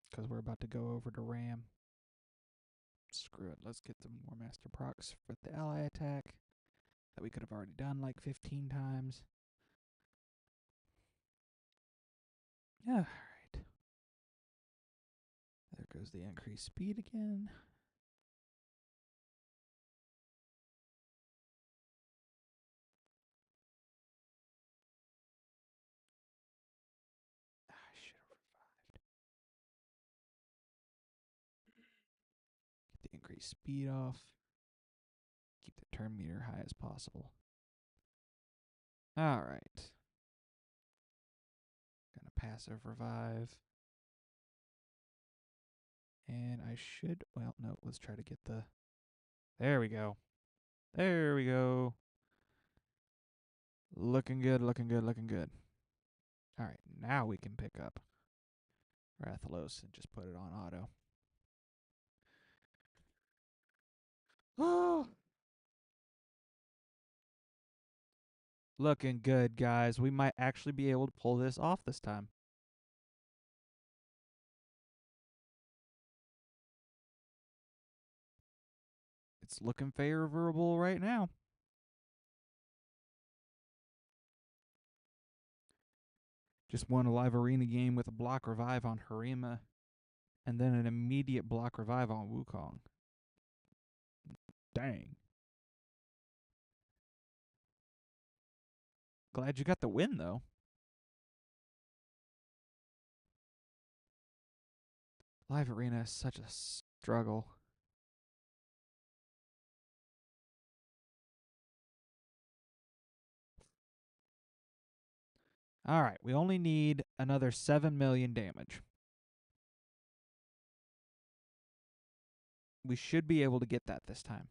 because we're about to go over to Ram. Screw it, let's get some more Master Procs for the ally attack that we could have already done like 15 times. Alright. There goes the increased speed again. decrease speed off. Keep the turn meter high as possible. All right. Gonna passive revive. And I should, well, no, let's try to get the, there we go. There we go. Looking good, looking good, looking good. All right, now we can pick up Rathalos and just put it on auto. Oh, looking good, guys. We might actually be able to pull this off this time. It's looking favorable right now. Just won a live arena game with a block revive on Harima, and then an immediate block revive on Wukong. Dang. Glad you got the win, though. Live arena is such a struggle. All right, we only need another 7 million damage. We should be able to get that this time.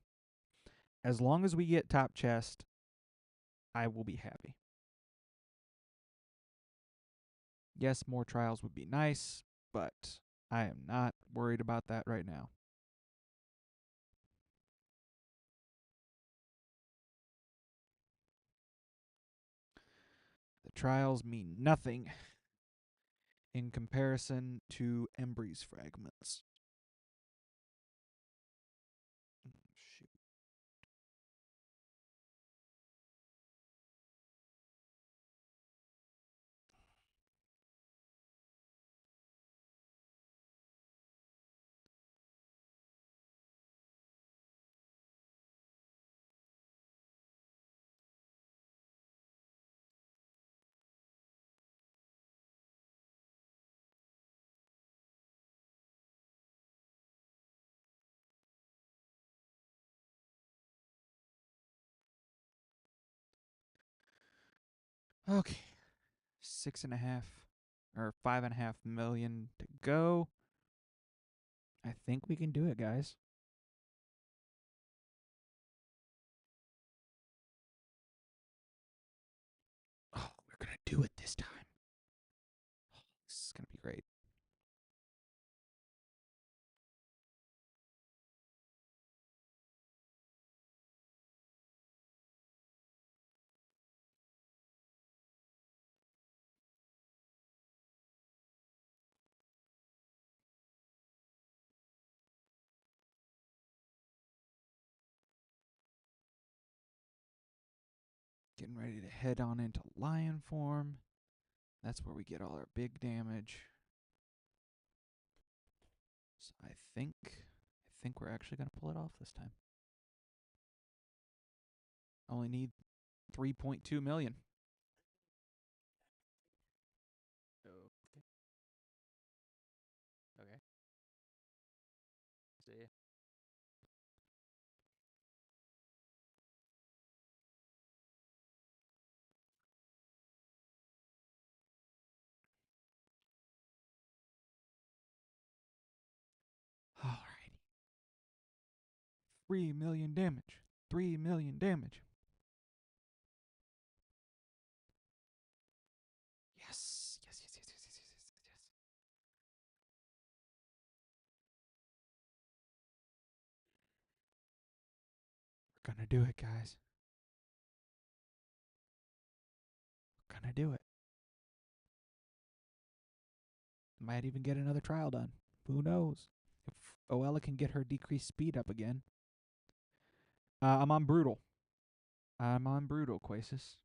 As long as we get top chest, I will be happy. Yes, more trials would be nice, but I am not worried about that right now. The trials mean nothing in comparison to Embry's fragments. Shoot. Okay. 6.5 or 5.5 million to go. I think we can do it, guys. Oh, we're going to do it this time. Oh, this is going to be great. Getting ready to head on into lion form. That's where we get all our big damage. So I think we're actually going to pull it off this time. Only need 3.2 million. Okay. Okay. See ya. Alrighty. 3 million damage. 3 million damage. Yes. Yes, yes, yes, yes, yes, yes, yes, yes. We're gonna do it, guys. We're gonna do it. Might even get another trial done. Who knows? If Oella can get her decreased speed up again. I'm on brutal. I'm on brutal, Quasis.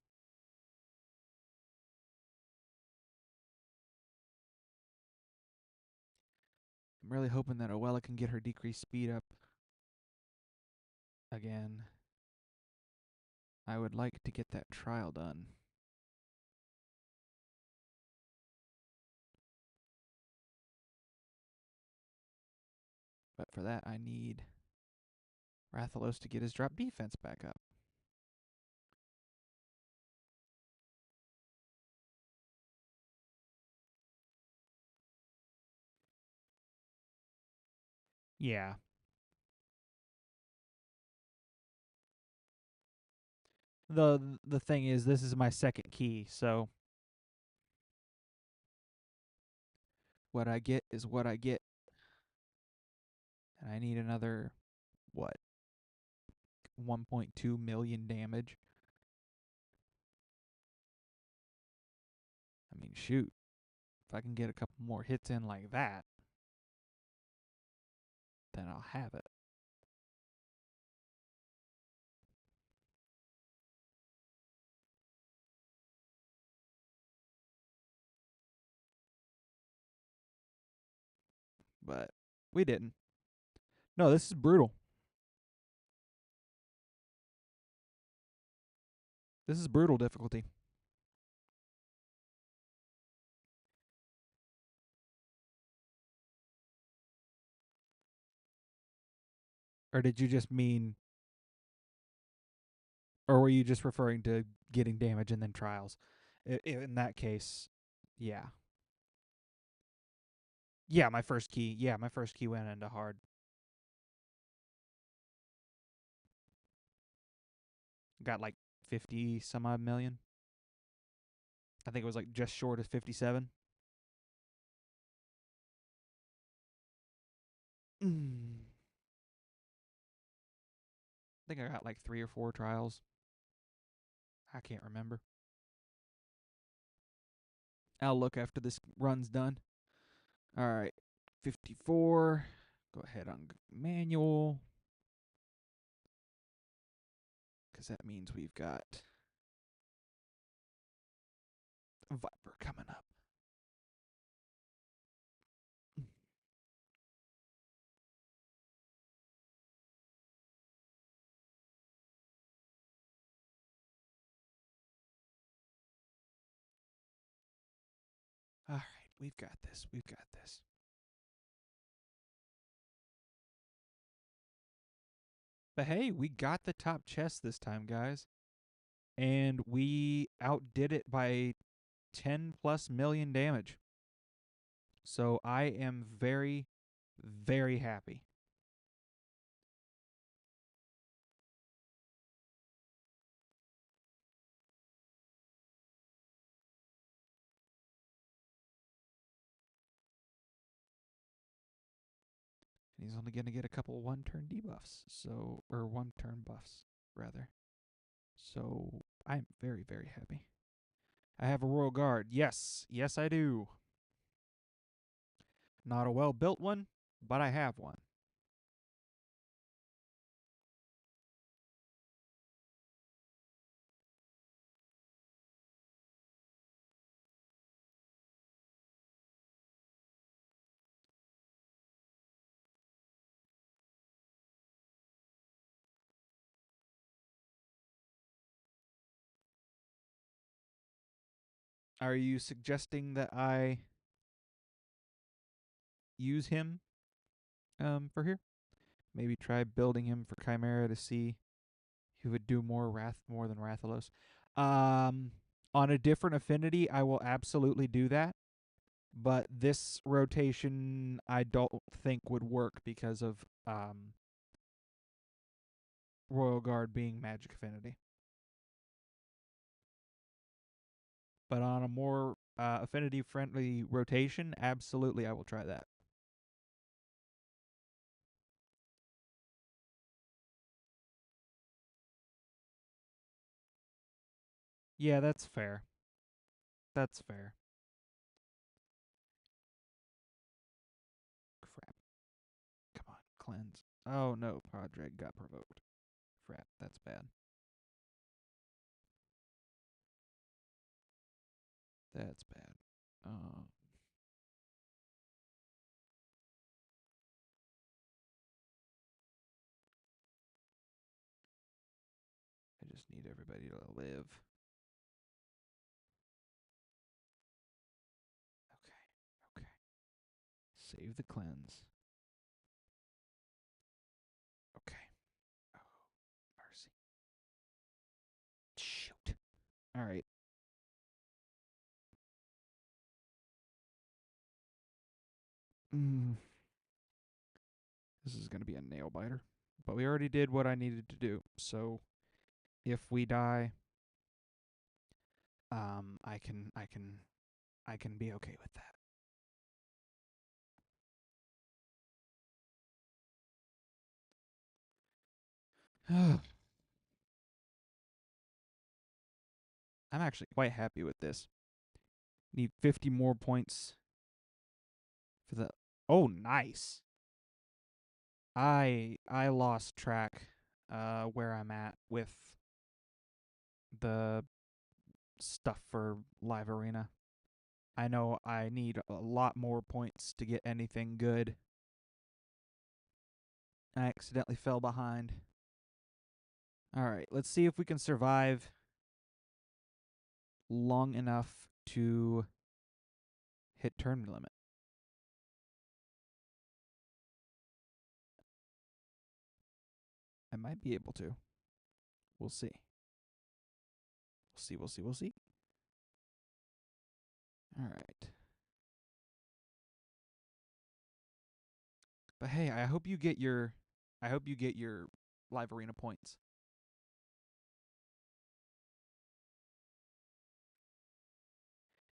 I'm really hoping that Oella can get her decreased speed up again. I would like to get that trial done. But for that, I need Rathalos to get his drop defense back up. Yeah. The thing is, this is my second key, so what I get is what I get. And I need another, what, 1.2 million damage. I mean, shoot. If I can get a couple more hits in like that, then I'll have it. But we didn't. No, this is brutal. This is brutal difficulty. Or did you just mean, or were you just referring to getting damage and then trials? In that case, yeah. Yeah, my first key. Yeah, my first key went into hard. Got like 50 some odd million. I think it was like just short of 57. I think I got like 3 or 4 trials. I can't remember. I'll look after this run's done. All right, 54. Go ahead on manual, because that means we've got a Viper coming up. All right, we've got this. We've got this. But hey, we got the top chest this time, guys. And we outdid it by 10 plus million damage. So I am very, very happy. And he's only going to get a couple 1-turn debuffs. So, or 1-turn buffs, rather. So I'm very, very happy. I have a Royal Guard. Yes. Yes, I do. Not a well-built one, but I have one. Are you suggesting that I use him for here? Maybe try building him for Chimera to see who would do more than Rathalos. On a different affinity, I will absolutely do that. But this rotation, I don't think would work because of Royal Guard being magic affinity. But on a more affinity friendly rotation, absolutely, I will try that. Yeah, that's fair. That's fair. Crap. Come on, cleanse. Oh no, Podreg got provoked. Crap, that's bad. That's bad. I just need everybody to live. Okay, okay. Save the cleanse. Okay. All right. Mm, this is going to be a nail biter. But we already did what I needed to do. So if we die, I can be okay with that. I'm actually quite happy with this. Need 50 more points for the. Oh, nice. I lost track where I'm at with the stuff for Live Arena. I know I need a lot more points to get anything good. I accidentally fell behind. All right, let's see if we can survive long enough to hit turn limit. I might be able to. We'll see. We'll see. All right. But hey, I hope you get your Live Arena points.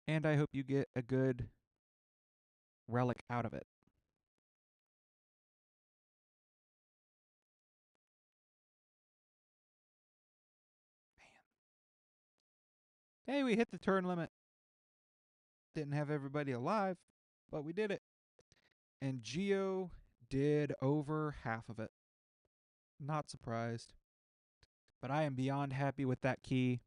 And I hope you get a good relic out of it. Hey, we hit the turn limit. Didn't have everybody alive, but we did it. And Geo did over half of it. Not surprised. But I am beyond happy with that key.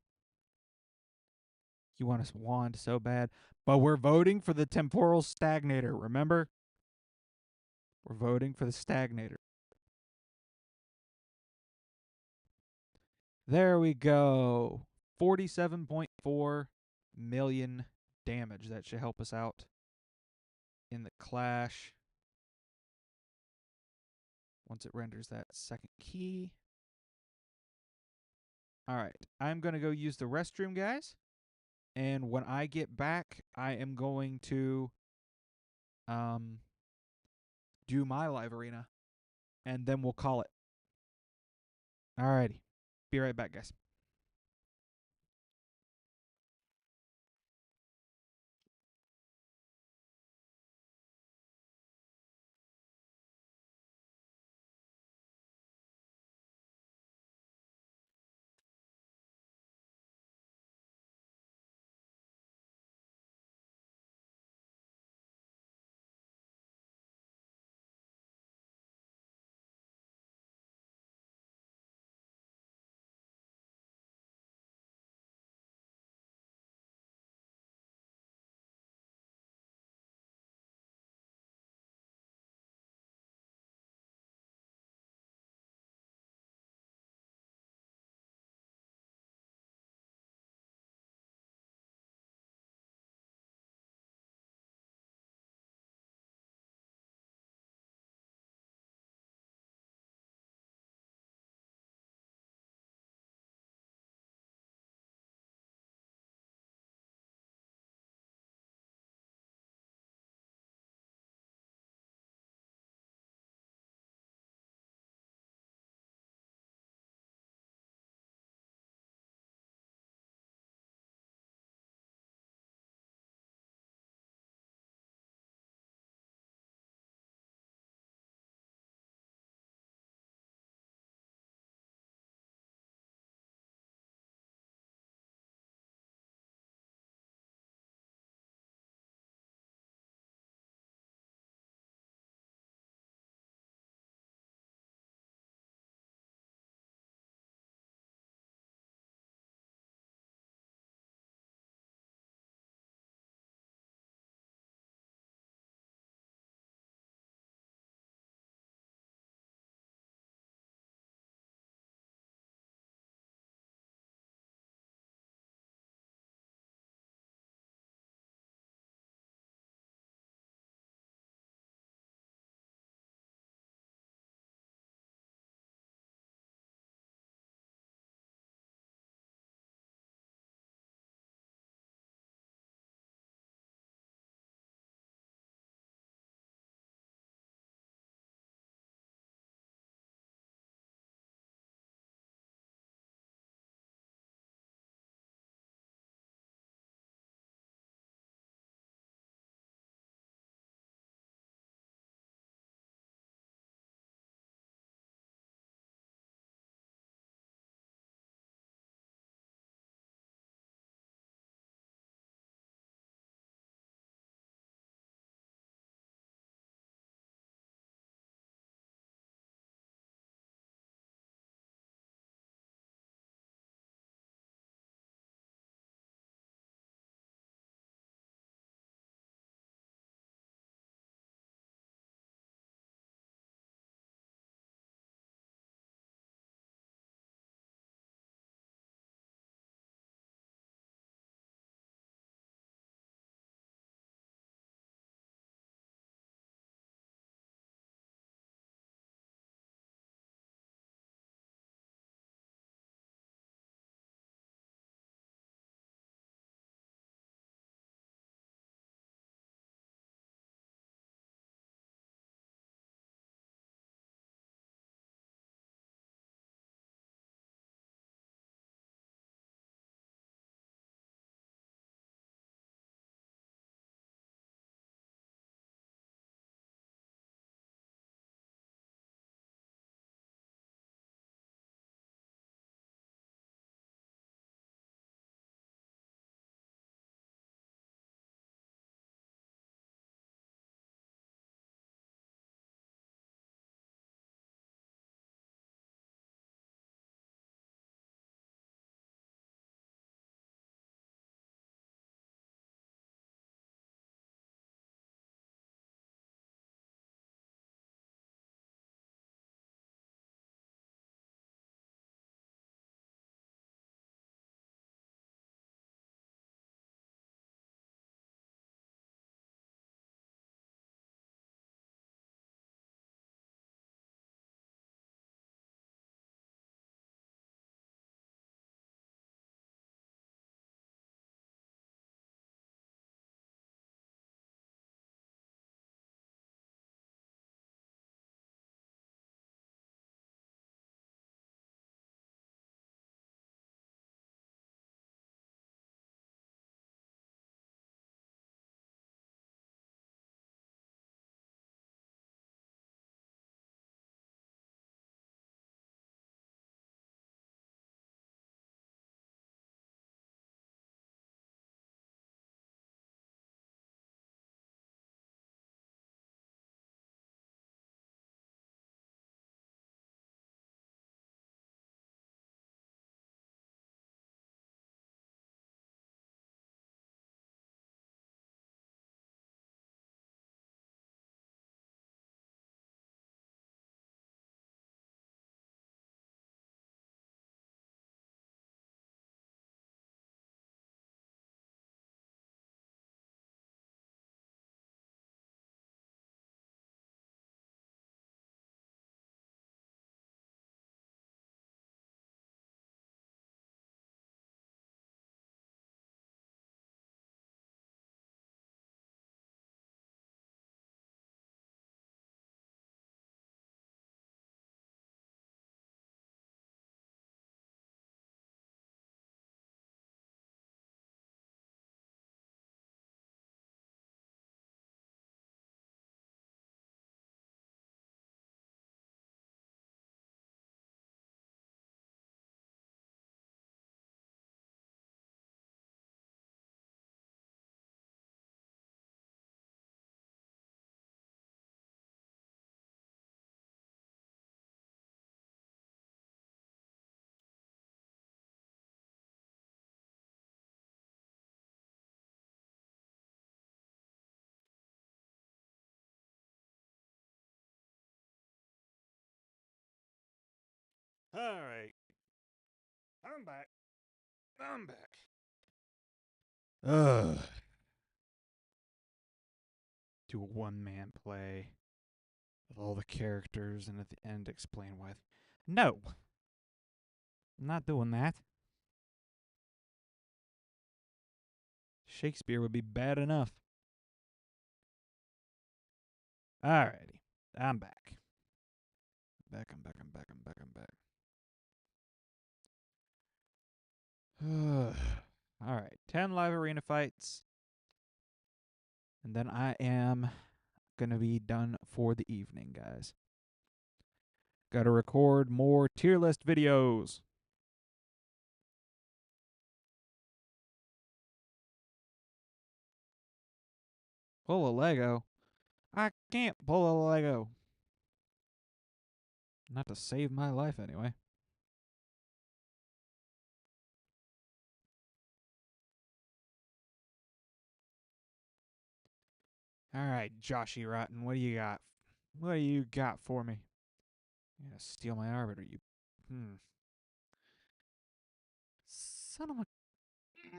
You want a wand so bad. But we're voting for the temporal stagnator, remember? We're voting for the stagnator. There we go. 47.4 million damage. That should help us out in the clash. Once it renders that second key. All right. I'm going to go use the restroom, guys. And when I get back, I am going to do my live arena. And then we'll call it. All righty. Be right back, guys. All right. I'm back. I'm back. Ugh. Do a one-man play with all the characters and at the end explain why. No. I'm not doing that. Shakespeare would be bad enough. Alrighty. I'm back. I'm back. Alright. 10 live arena fights. And then I am going to be done for the evening, guys. Got to record more tier list videos. Pull a Lego? I can't pull a Lego. Not to save my life, anyway. Alright, Joshy Rotten, what do you got? What do you got for me? You're gonna steal my arbiter, you... Son of a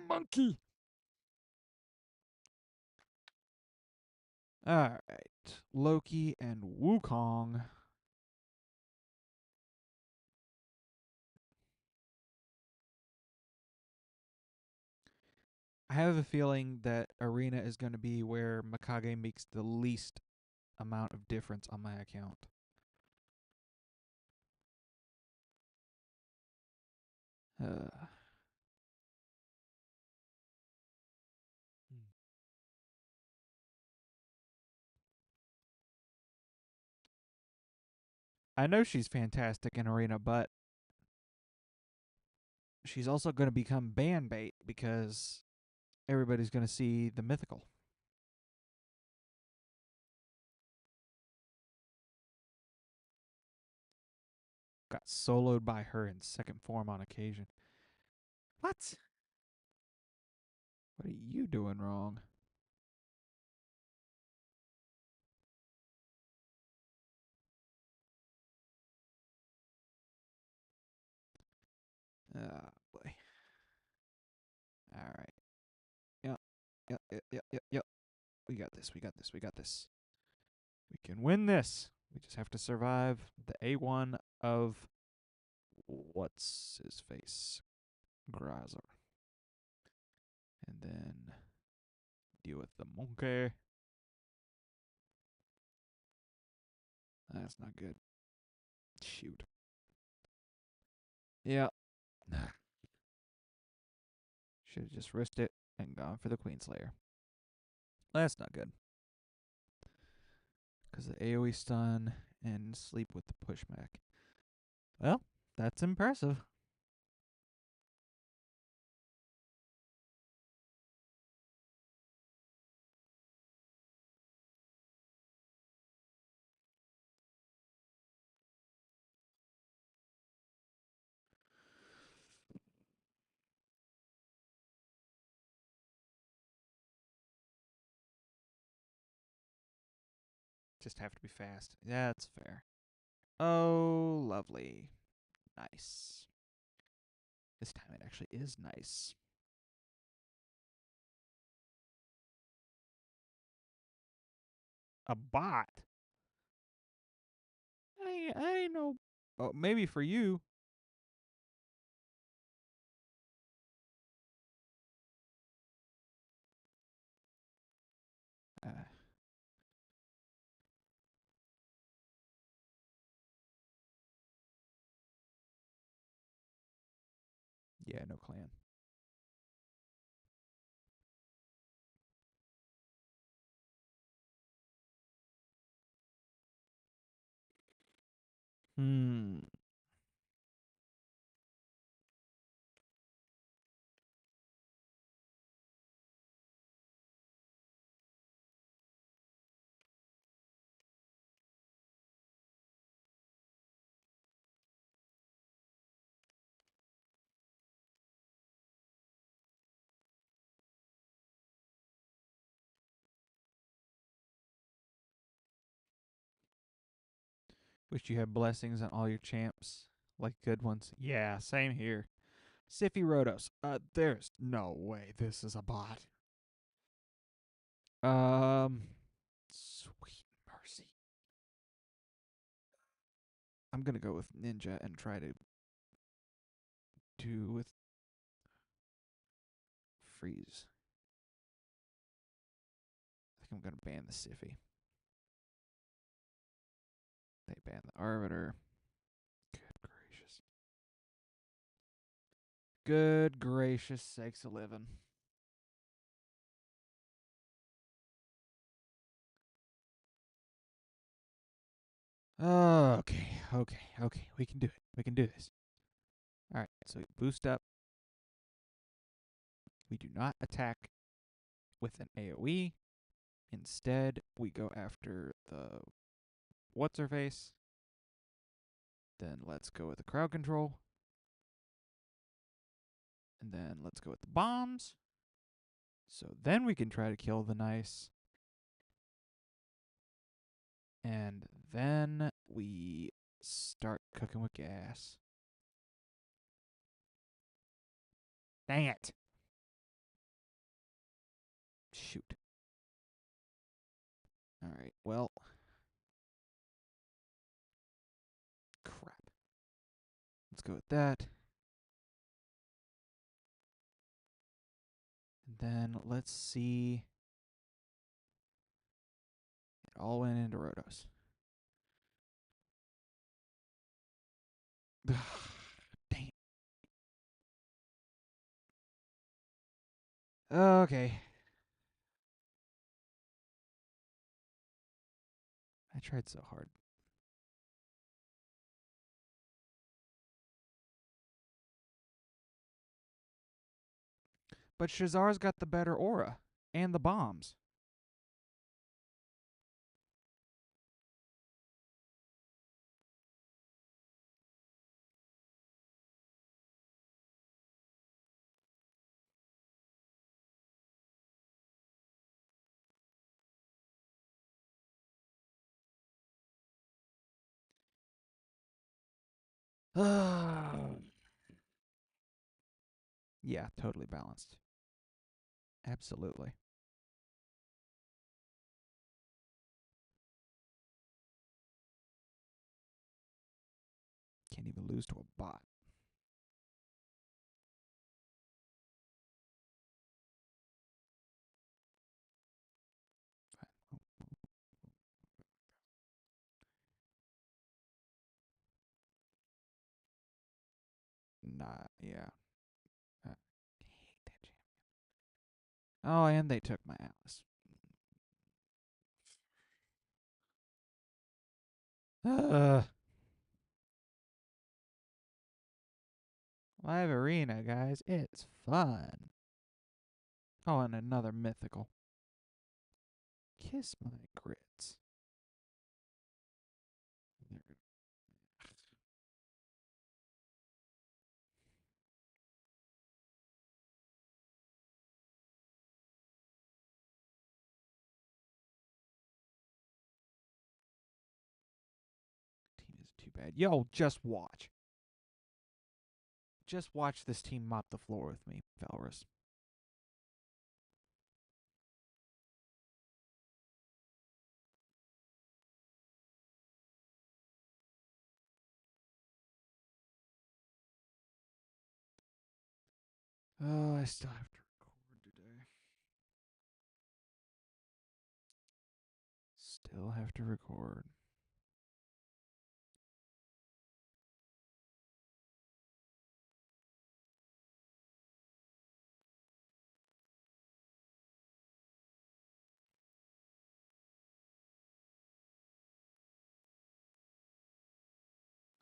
monkey! Alright, Loki and Wukong. I have a feeling that Arena is going to be where Mikage makes the least amount of difference on my account. I know she's fantastic in Arena, but she's also going to become ban bait because everybody's going to see the mythical. Got soloed by her in second form on occasion. What? What are you doing wrong? Oh, boy. All right. Yep. We got this. We can win this. We just have to survive the A1 of what's his face? Grazer. And then deal with the monkey. That's not good. Shoot. Yeah. Should have just risked it and gone for the Queenslayer. That's not good. Because the AoE stun and sleep with the pushback. Well, that's impressive. Just have to be fast. Yeah, that's fair. Oh, lovely. Nice. This time it actually is nice. A bot? I know. Oh, maybe for you. Uh, yeah, no clan. Hmm. Wish you had blessings on all your champs Like good ones. Yeah, same here. Siffy Rotos. There's no way this is a bot. Sweet mercy. I'm gonna go with Ninja and try to do with freeze. I think I'm gonna ban the Siffy. They ban the Arbiter. Good gracious. Good gracious sakes of living. Okay. We can do it. We can do this. All right, so we boost up. We do not attack with an AoE. Instead, we go after the what's her face. Then let's go with the crowd control. And then let's go with the bombs. So then we can try to kill the nice. And then we start cooking with gas. Dang it. Shoot. All right, well. Crap. Let's go with that. And then let's see. It all went into Rotos. Dang. Okay. I tried so hard. But Shazar's got the better aura and the bombs. Yeah, totally balanced. Absolutely. Can't even lose to a bot. Nah, yeah. I hate that champion. Oh, and they took my Atlas. Live Arena, guys. It's fun. Oh, and another mythical. Kiss my grits. Team is too bad. Yo, just watch. Just watch this team mop the floor with me, Valrus. Oh, I still have to record today. Still have to record.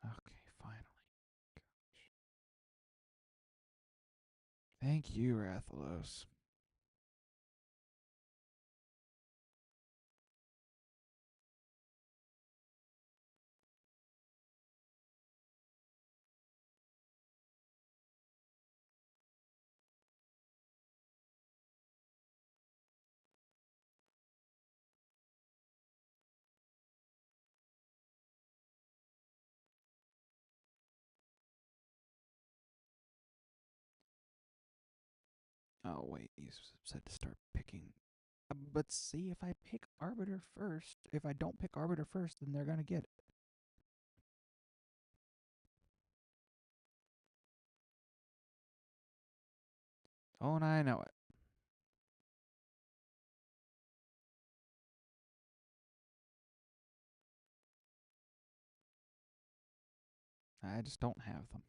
Okay, finally. Gosh. Thank you, Rathalos. Oh, wait. You said to start picking. But see, if I pick Arbiter first, if I don't pick Arbiter first, then they're going to get it. Oh, and I know it. I just don't have them.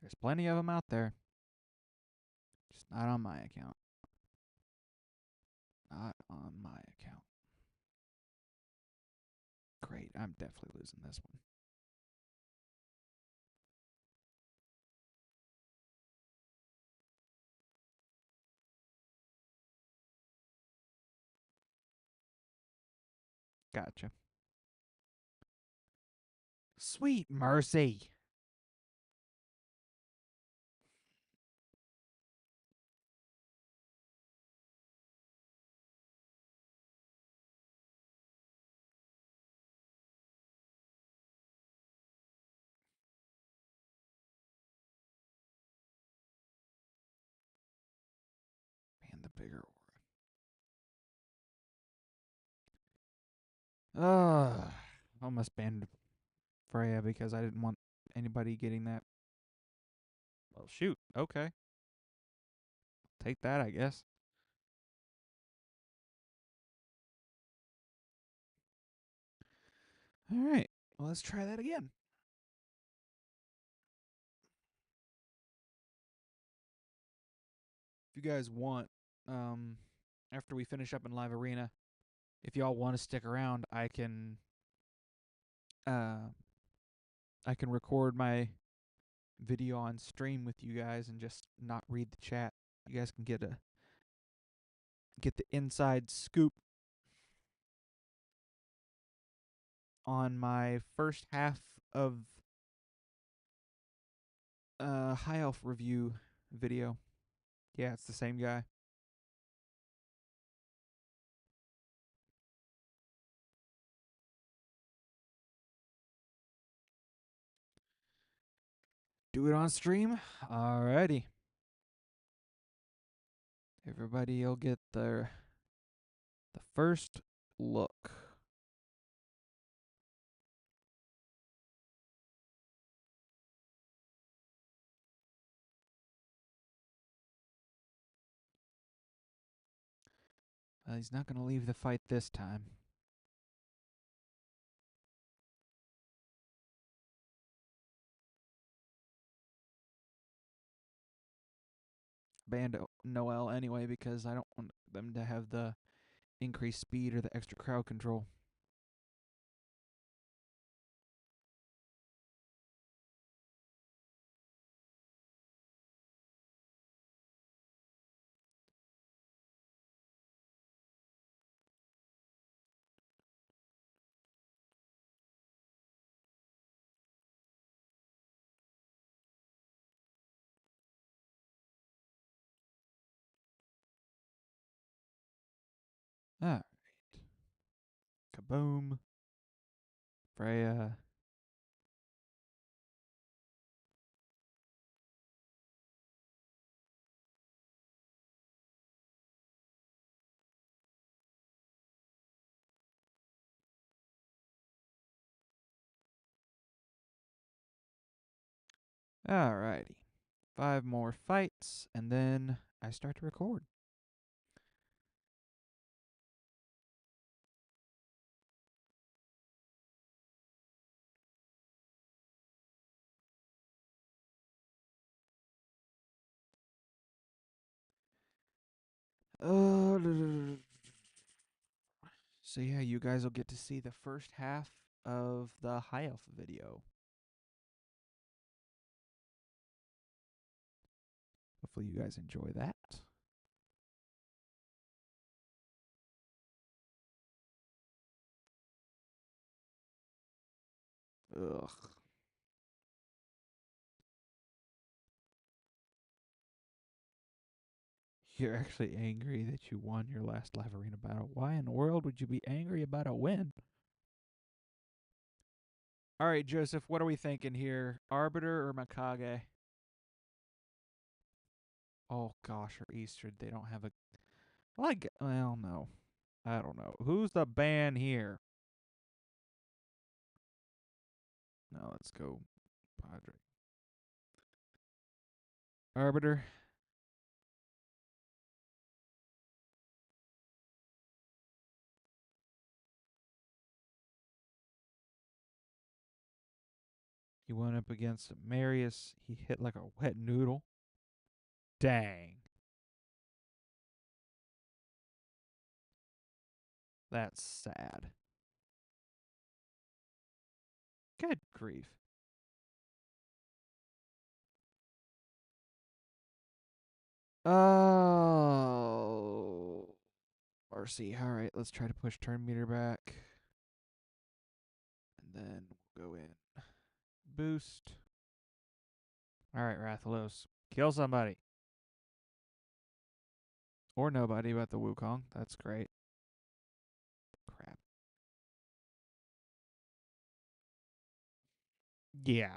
There's plenty of them out there. Just not on my account. Not on my account. Great, I'm definitely losing this one. Gotcha. Sweet mercy. Man, the bigger aura. Almost banned Freya because I didn't want anybody getting that. Well, shoot. Okay. Take that, I guess. All right. Well, let's try that again. If you guys want, after we finish up in Live Arena, if y'all want to stick around, uh, I can record my video on stream with you guys and just not read the chat. You guys can get the inside scoop on my first half of High Elf review video. Yeah, it's the same guy. Do it on stream? Alrighty. Everybody will get the first look. Well, he's not going to leave the fight this time. Banned Noel anyway because I don't want them to have the increased speed or the extra crowd control. Alright. Kaboom. Freya. Alrighty. 5 more fights, and then I start to record. So yeah, you guys will get to see the first half of the High Elf video. Hopefully you guys enjoy that. Ugh. You're actually angry that you won your last Live Arena battle. Why in the world would you be angry about a win? All right, Joseph, what are we thinking here? Arbiter or Mikage? Oh gosh, or Easter. They don't have a like. Well, no, I don't know. Who's the band here? No, let's go, Padre. Arbiter. He went up against Marius. He hit like a wet noodle. Dang. That's sad. Good grief. Oh. RC. All right, let's try to push turn meter back. And then we'll go in. Boost. All right, Rathalos. Kill somebody. Or nobody but the Wukong. That's great. Crap. Yeah.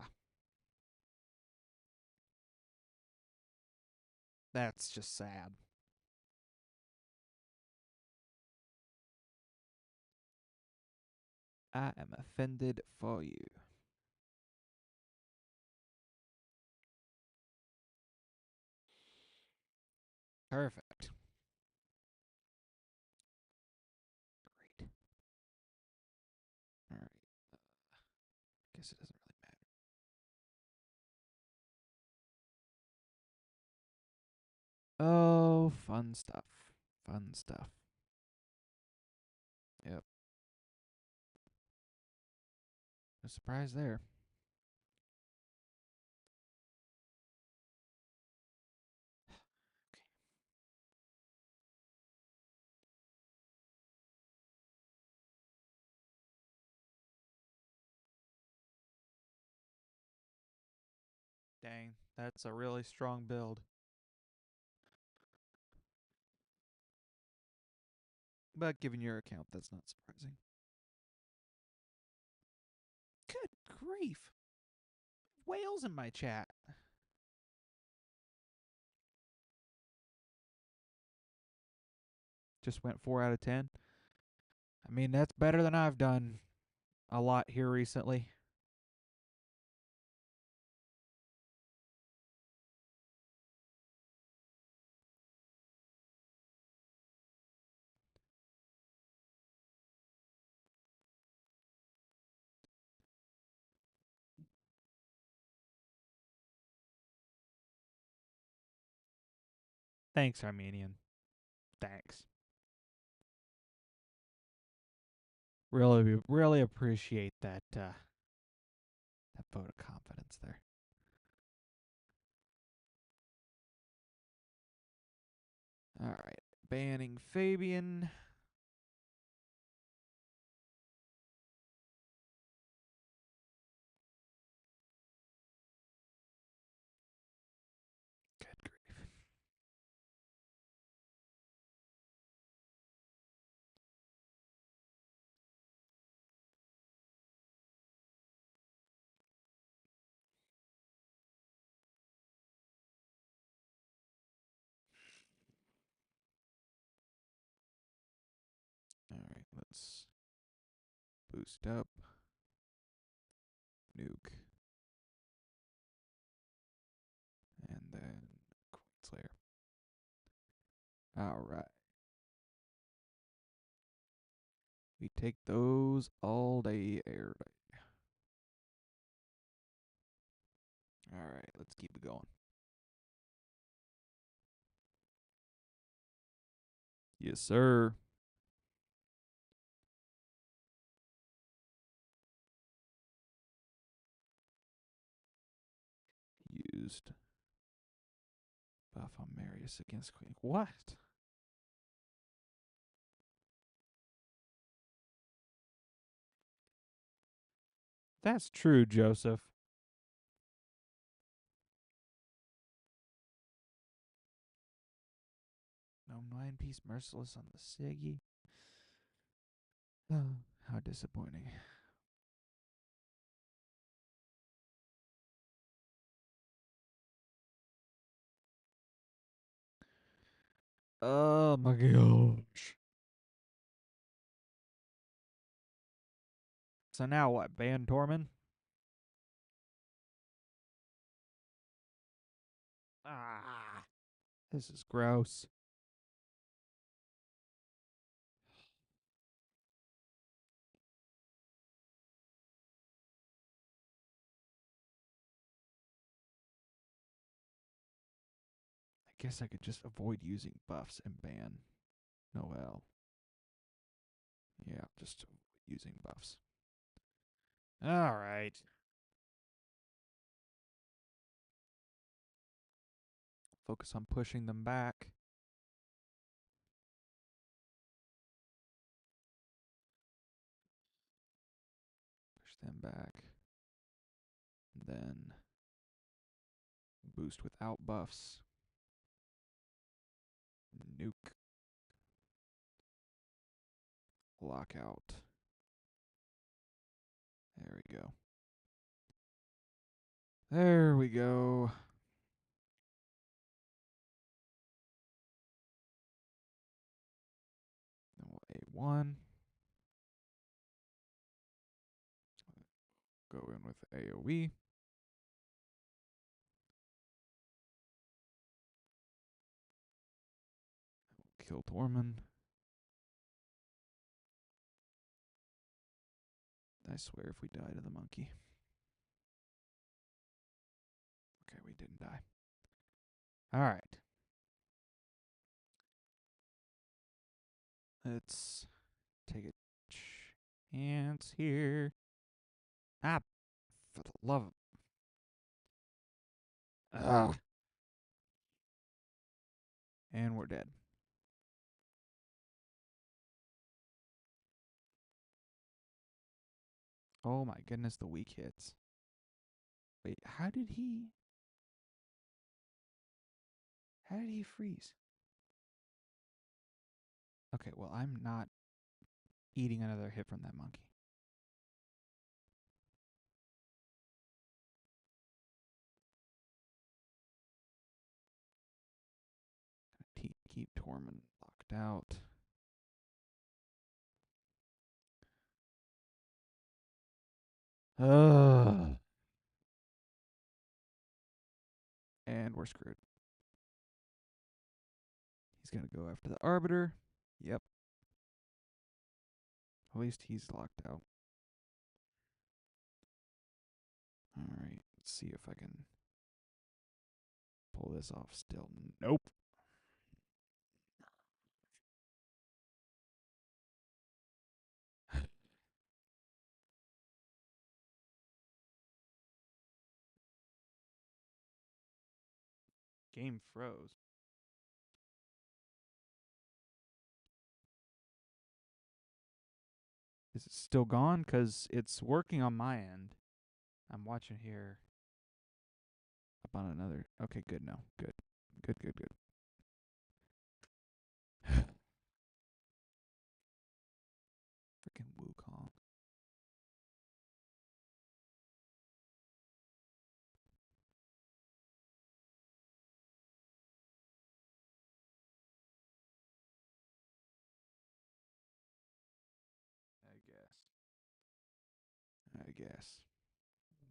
That's just sad. I am offended for you. Perfect. Great. All right. Guess it doesn't really matter. Oh, fun stuff. Fun stuff. Yep. No surprise there. Dang, that's a really strong build. But given your account, that's not surprising. Good grief. Whales in my chat. Just went 4 out of 10. I mean, that's better than I've done a lot here recently. Thanks, Armenian. Thanks. Really appreciate that vote of confidence there. All right, banning Fabian. Good grief. All right, let's boost up. Nuke. And then Queenslayer. All right. We take those all day, every day. All right, let's keep it going. Yes, sir. Used buff on Marius against Queen. What? That's true, Joseph. No 9-piece Merciless on the Siggy. Oh, how disappointing. Oh my gosh. So now what? Ban Tormund? Ah, this is gross. I guess I could just avoid using buffs and ban Noel. Yeah, just using buffs. All right. Focus on pushing them back. Push them back. Then boost without buffs. Nuke. Lockout. There we go. There we go. Then we'll A1. Go in with AoE. Kill Tormund. I swear if we die to the monkey. Okay, we didn't die. All right. Let's take a chance here. Ah, for the love of... Ugh. And we're dead. Oh my goodness, the weak hits. Wait, how did he freeze? Okay, well, I'm not eating another hit from that monkey. Keep Tormund locked out. Ugh. And we're screwed. He's going to go after the Arbiter. Yep. At least he's locked out. Alright, let's see if I can pull this off still. Nope. Game froze. Is it still gone? Because it's working on my end. I'm watching here up on another. Okay, good. No, good. Good, good, good. Freaking Wukong. I guess.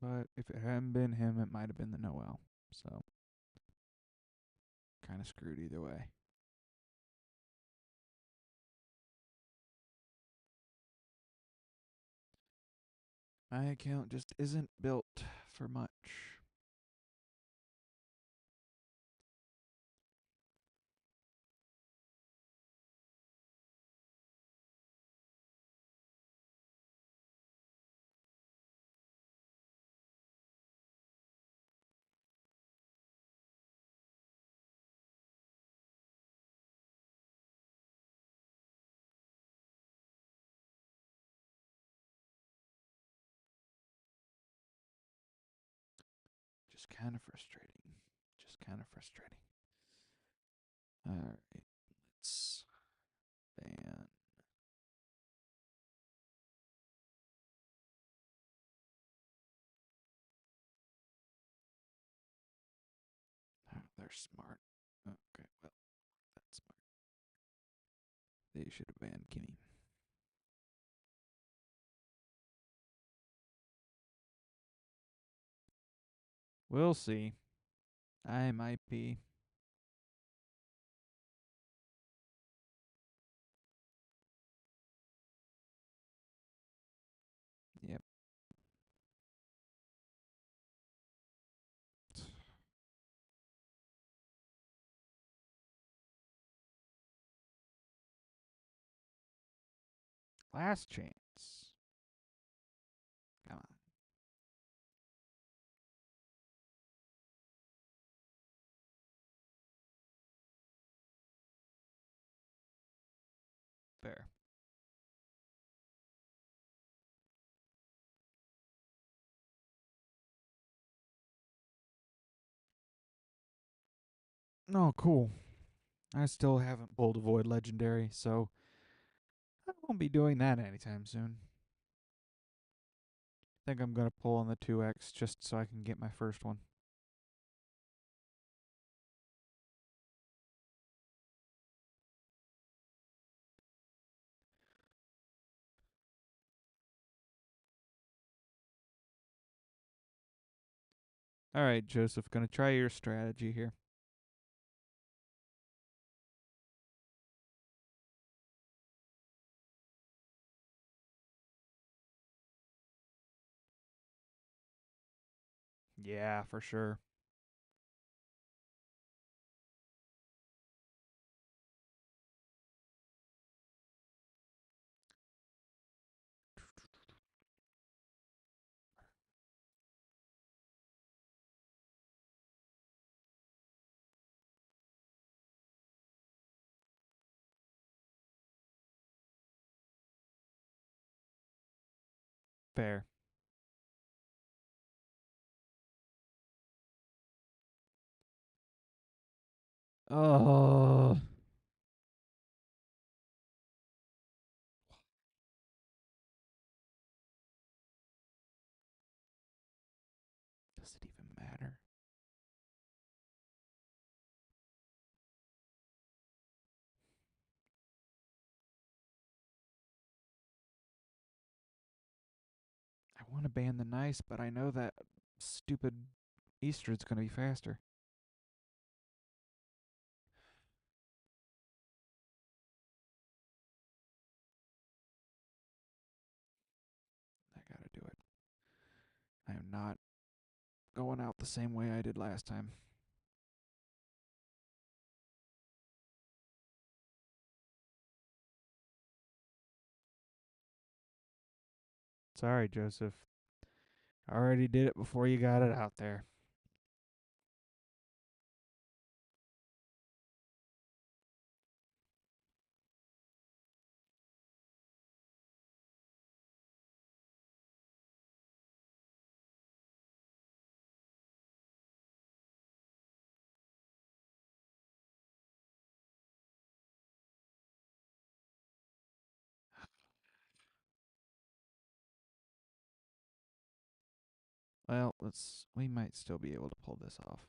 But if it hadn't been him, it might have been the Noel. So, kind of screwed either way. My account just isn't built for much. Just kind of frustrating. Just kind of frustrating. Alright, let's ban. Oh, they're smart. Okay, well, that's smart. They should have banned Kimmy. We'll see. I might be. Yep. Last chance. Come on. Fair. Oh, cool. I still haven't pulled a Void Legendary, so I won't be doing that anytime soon. I think I'm going to pull on the 2X just so I can get my first one. All right, Joseph, going to try your strategy here. Yeah, for sure. Fair. Oh. Does it even matter? I want to ban the nice, but I know that stupid Eastern's going to be faster. I got to do it. I am not going out the same way I did last time. Sorry, Joseph. I already did it before you got it out there. Well, we might still be able to pull this off.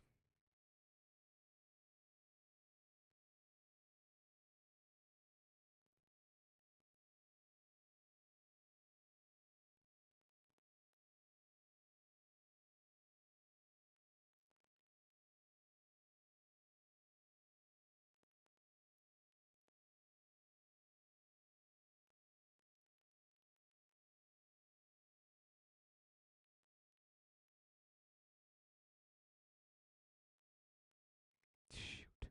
Shoot.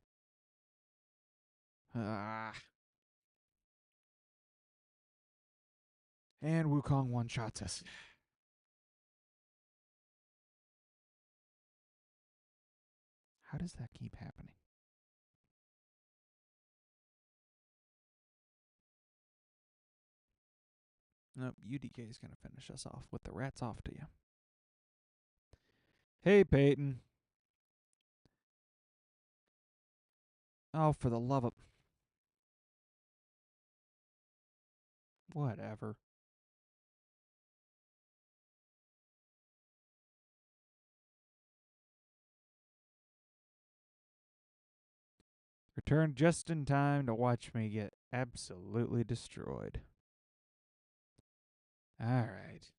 Ah. And Wukong one-shots us. How does that keep happening? Nope, UDK is going to finish us off with the rats off to you. Hey, Peyton. Oh, for the love of... Whatever. Return just in time to watch me get absolutely destroyed. Alright.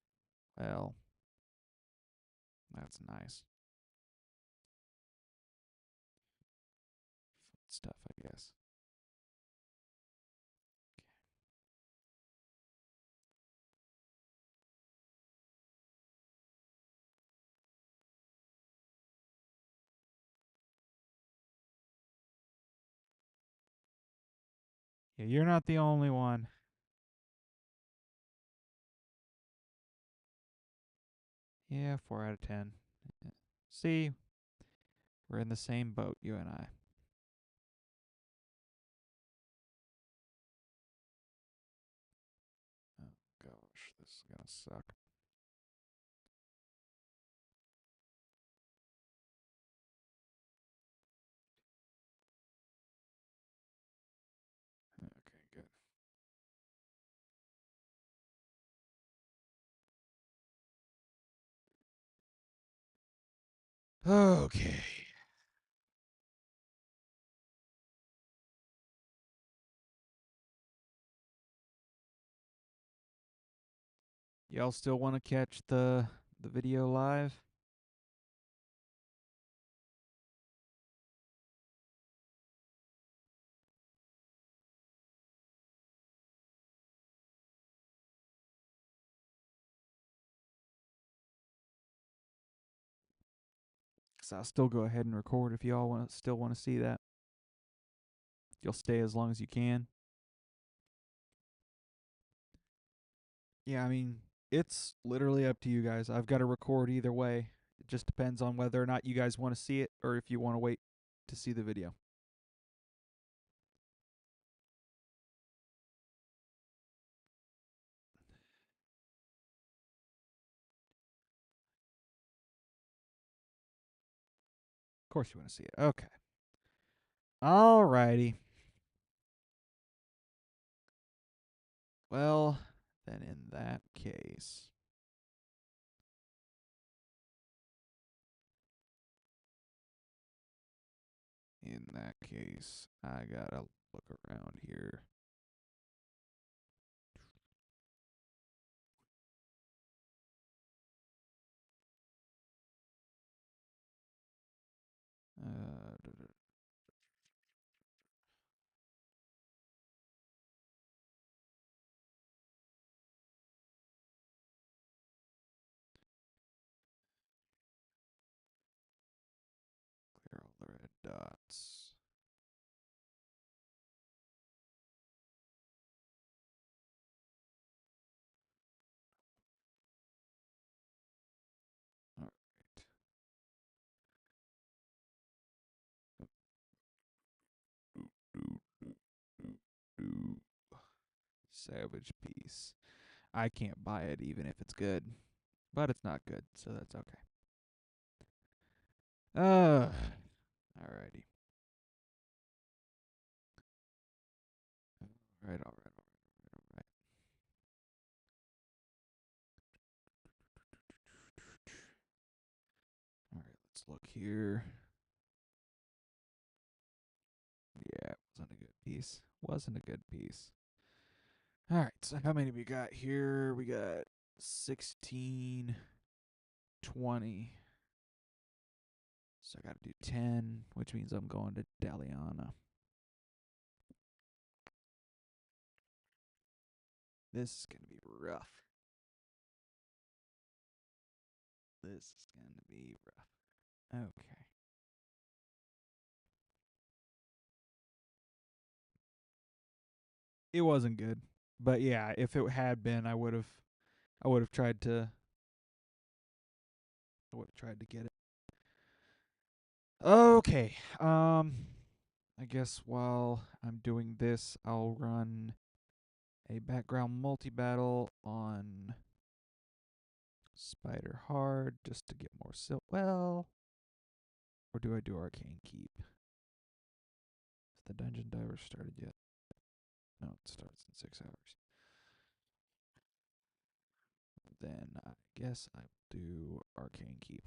Well, that's nice. Fun stuff, I guess. Yeah, you're not the only one. Yeah, 4 out of 10. See, we're in the same boat, you and I. Oh, gosh, this is gonna suck. Okay, good. Okay. Y'all still want to catch the video live? Cause I'll still go ahead and record if y'all still want to see that. You'll stay as long as you can. Yeah, I mean, it's literally up to you guys. I've got to record either way. It just depends on whether or not you guys want to see it or if you want to wait to see the video. Of course you want to see it. Okay. Alrighty. Well, then in that case, I gotta look around here. Clear all the red dots. All right. Savage piece. I can't buy it even if it's good, but it's not good, so that's okay. Alrighty. All right. All right, let's look here. Yeah, it wasn't a good piece. Wasn't a good piece. All right, so how many we got here? We got 16, 20. So I got to do 10, which means I'm going to Daliana. This is going to be rough. This is going to be rough. Okay. It wasn't good. But yeah, if it had been, I would have tried to get it. Okay. I guess while I'm doing this, I'll run a background multi-battle on Spider Hard just to get more well, or do I do Arcane Keep? Has the Dungeon Diver started yet? No, it starts in 6 hours. Then I guess I'll do Arcane Keep.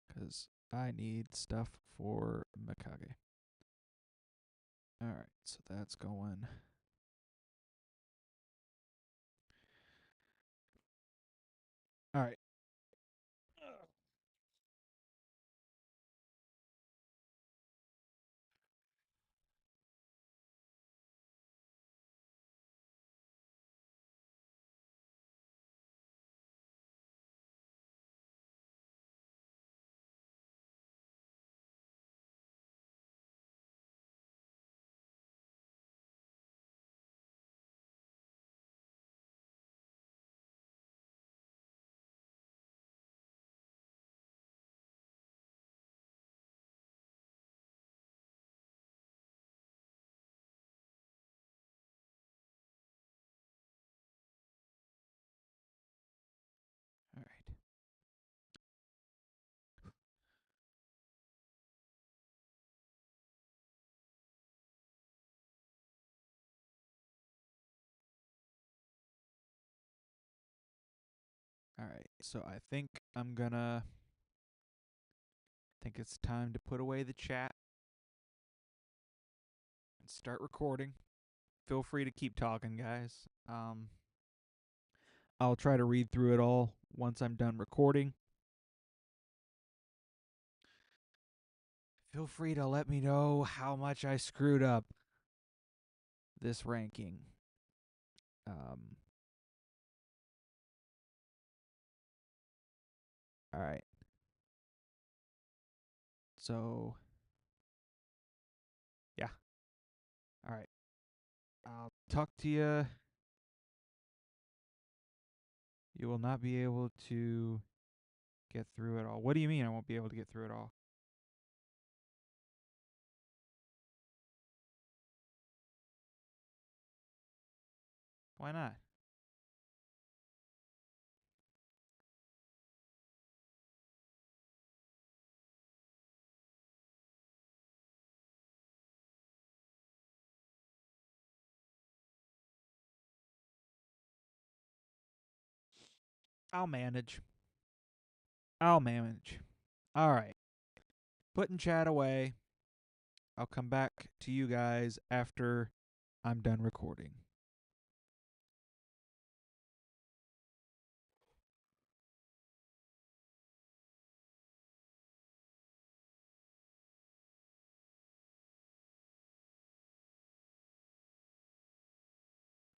Because I need stuff for Mikage. Alright, so that's going. Alright. Alright. Alright, so I think it's time to put away the chat and start recording. Feel free to keep talking, guys. I'll try to read through it all once I'm done recording. Feel free to let me know how much I screwed up this ranking. All right. So, yeah. All right. I'll talk to you. You will not be able to get through it all. What do you mean I won't be able to get through it all? Why not? I'll manage. I'll manage. All right. Putting chat away. I'll come back to you guys after I'm done recording.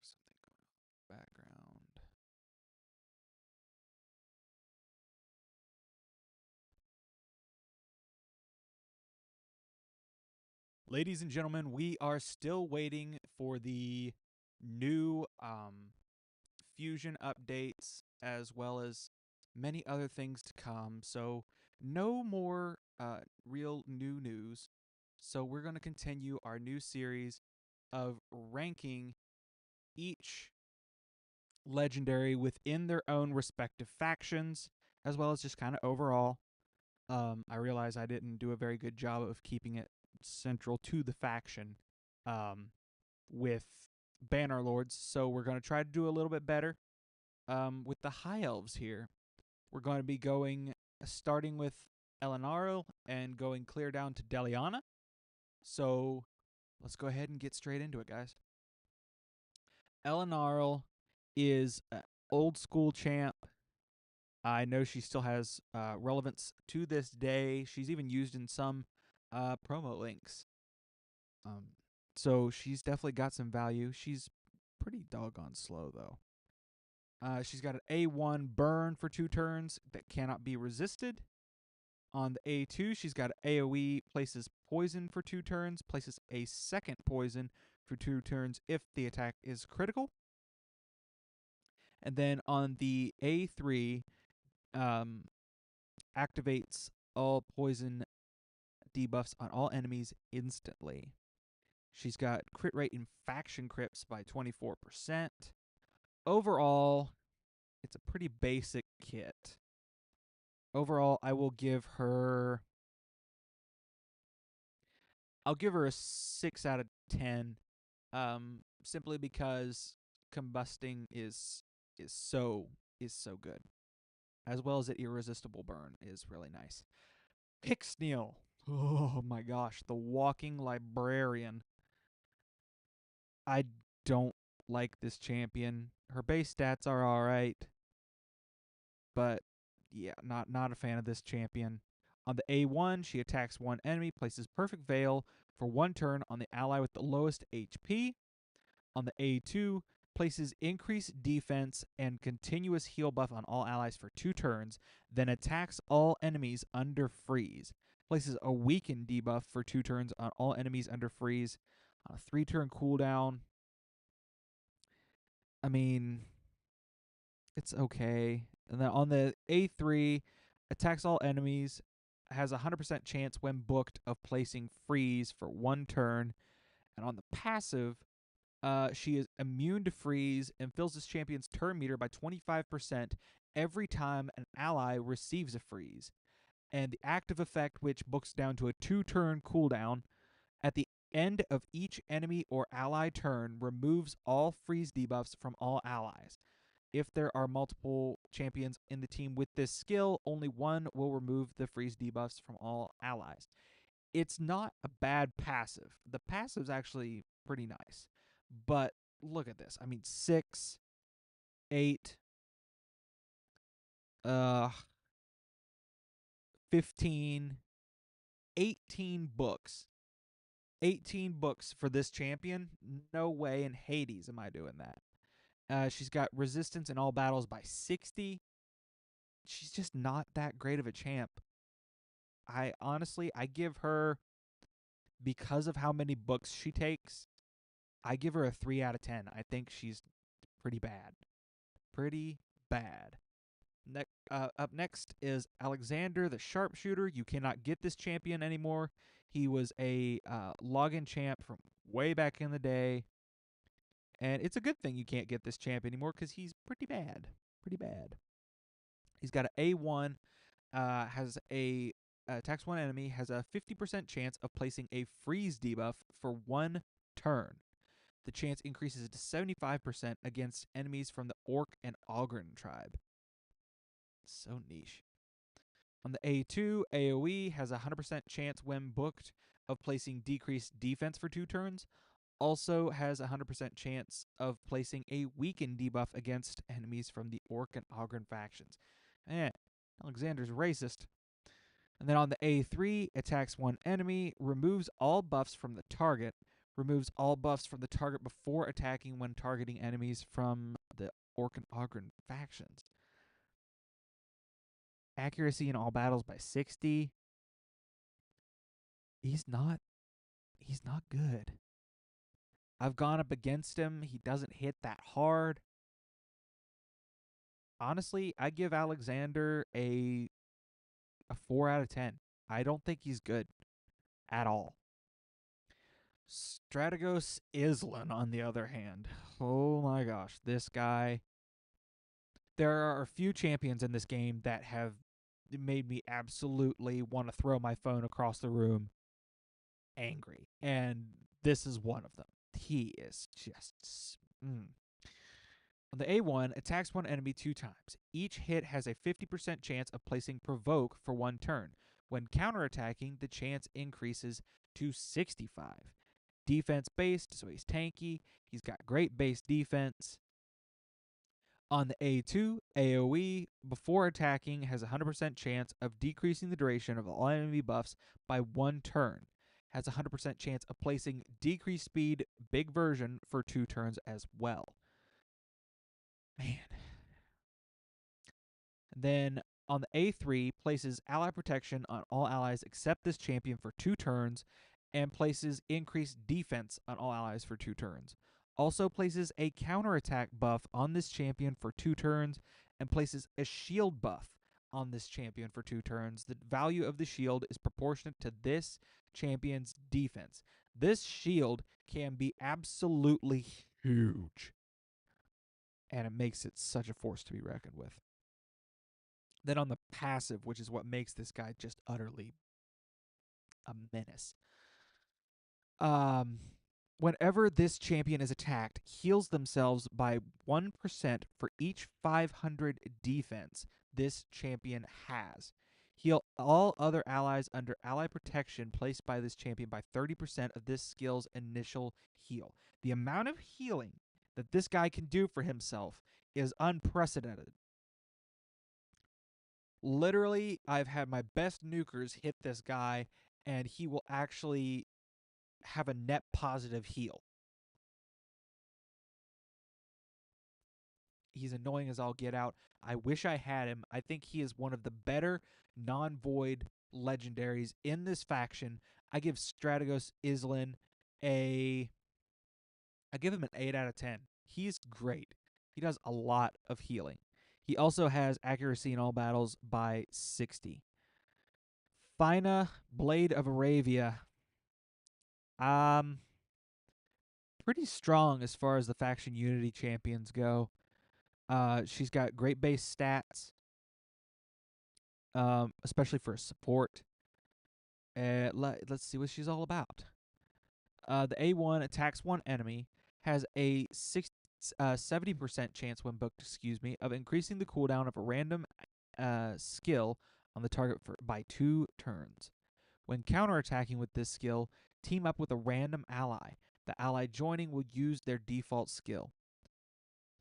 Something going on in the background. Ladies and gentlemen, we are still waiting for the new Fusion updates as well as many other things to come. So, no more real new news. So, we're going to continue our new series of ranking each legendary within their own respective factions, as well as just kind of overall. I realize I didn't do a very good job of keeping it central to the faction with Banner Lords, so we're going to try to do a little bit better with the High Elves here. We're going to be going starting with Elenaro and going clear down to Deliana. So let's go ahead and get straight into it, guys. Elenaro is an old school champ. I know she still has relevance to this day. She's even used in some promo links. So she's definitely got some value. She's pretty doggone slow, though. She's got an A1 burn for 2 turns that cannot be resisted. On the A2, she's got AoE, places poison for 2 turns, places a second poison for 2 turns if the attack is critical. And then on the A3, activates all poison debuffs on all enemies instantly. She's got crit rate in faction crits by 24%. Overall, it's a pretty basic kit. Overall, I'll give her a 6 out of 10. Simply because combusting is so good. As well as an irresistible burn is really nice. Pixneal. Oh my gosh, the walking librarian. I don't like this champion. Her base stats are all right, but yeah, not a fan of this champion. On the A1, she attacks one enemy, places perfect veil for one turn on the ally with the lowest HP. On the A2, places increased defense and continuous heal buff on all allies for 2 turns, then attacks all enemies under freeze. Places a weaken debuff for 2 turns on all enemies under freeze. On a 3-turn cooldown. I mean, it's okay. And then on the A3, attacks all enemies, has a 100% chance when booked of placing freeze for 1 turn. And on the passive, she is immune to freeze and fills this champion's turn meter by 25% every time an ally receives a freeze. And the active effect, which books down to a 2-turn cooldown, at the end of each enemy or ally turn, removes all freeze debuffs from all allies. If there are multiple champions in the team with this skill, only one will remove the freeze debuffs from all allies. It's not a bad passive. The passive's actually pretty nice. But look at this. I mean, 6, 8, uh, 15, 18 books. 18 books for this champion? No way in Hades am I doing that. She's got resistance in all battles by 60. She's just not that great of a champ. I give her, because of how many books she takes, I give her a 3 out of 10. I think she's pretty bad. Pretty bad. Up next is Alexander the Sharpshooter. You cannot get this champion anymore. He was a login champ from way back in the day. And it's a good thing you can't get this champ anymore because he's pretty bad. Pretty bad. He's got an A1, has a attacks one enemy, has a 50% chance of placing a freeze debuff for 1 turn. The chance increases to 75% against enemies from the Orc and Ogren tribe. So niche. On the A2, AoE has a 100% chance when booked of placing decreased defense for 2 turns. Also has a 100% chance of placing a weaken debuff against enemies from the Orc and Ogren factions. Alexander's racist. And then on the A3, attacks one enemy, removes all buffs from the target, removes all buffs from the target before attacking when targeting enemies from the Orc and Ogren factions. Accuracy in all battles by 60. He's not good. I've gone up against him. He doesn't hit that hard. Honestly, I give Alexander a 4 out of 10. I don't think he's good at all. Strategos Islan, on the other hand. Oh my gosh, this guy. There are a few champions in this game that have made me absolutely want to throw my phone across the room angry. And this is one of them. He is just... On the A1, attacks one enemy 2 times. Each hit has a 50% chance of placing Provoke for 1 turn. When counterattacking, the chance increases to 65. Defense based, so he's tanky. He's got great base defense. On the A2, AoE, before attacking, has a 100% chance of decreasing the duration of all enemy buffs by 1 turn. Has a 100% chance of placing decreased speed big version for 2 turns as well. Man. And then on the A3, places ally protection on all allies except this champion for 2 turns, and places increased defense on all allies for 2 turns. Also places a counterattack buff on this champion for 2 turns, and places a shield buff on this champion for 2 turns. The value of the shield is proportionate to this champion's defense. This shield can be absolutely huge, and it makes it such a force to be reckoned with. Then on the passive, which is what makes this guy just utterly a menace. Whenever this champion is attacked, heals themselves by 1% for each 500 defense this champion has. Heal all other allies under ally protection placed by this champion by 30% of this skill's initial heal. The amount of healing that this guy can do for himself is unprecedented. Literally, I've had my best nukers hit this guy, and he will actually have a net positive heal. He's annoying as all get out. I wish I had him. I think he is one of the better non-void legendaries in this faction. I give Strategos Islin a I give him an 8 out of 10. He's great. He does a lot of healing. He also has accuracy in all battles by 60. Fina, Blade of Arabia. Um Pretty strong as far as the faction unity champions go. She's got great base stats, especially for support. Let's see what she's all about. The A1 attacks one enemy, has a 70% chance when booked, of increasing the cooldown of a random skill on the target by 2 turns. When counterattacking with this skill, team up with a random ally. The ally joining will use their default skill.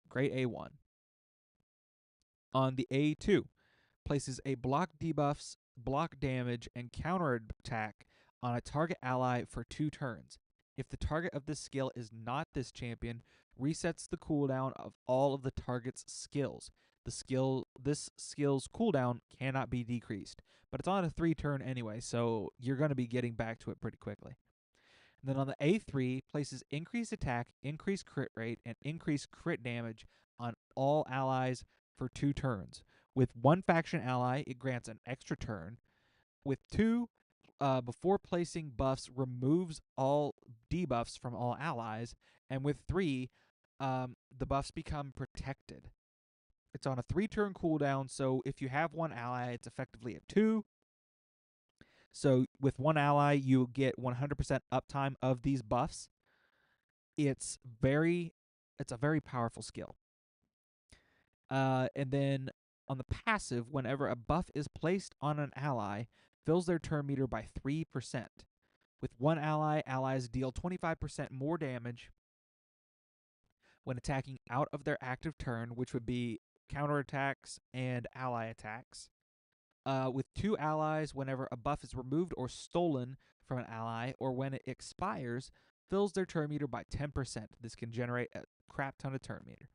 Great A1. On the A2, places a block debuffs, block damage, and counterattack on a target ally for 2 turns. If the target of this skill is not this champion, resets the cooldown of all of the target's skills. This skill's cooldown cannot be decreased, but it's on a 3-turn anyway, so you're going to be getting back to it pretty quickly. And then on the A3, places increased attack, increased crit rate, and increased crit damage on all allies for 2 turns. With one faction ally, it grants an extra turn. With 2, before placing buffs, removes all debuffs from all allies. And with 3, the buffs become protected. It's on a 3-turn cooldown, so if you have one ally, it's effectively a 2. So with one ally, you get 100% uptime of these buffs. It's a very powerful skill. And then on the passive, whenever a buff is placed on an ally, fills their turn meter by 3%. With one ally, allies deal 25% more damage when attacking out of their active turn, which would be counterattacks and ally attacks. With 2 allies, whenever a buff is removed or stolen from an ally, or when it expires, fills their turn meter by 10%. This can generate a crap ton of turn meter.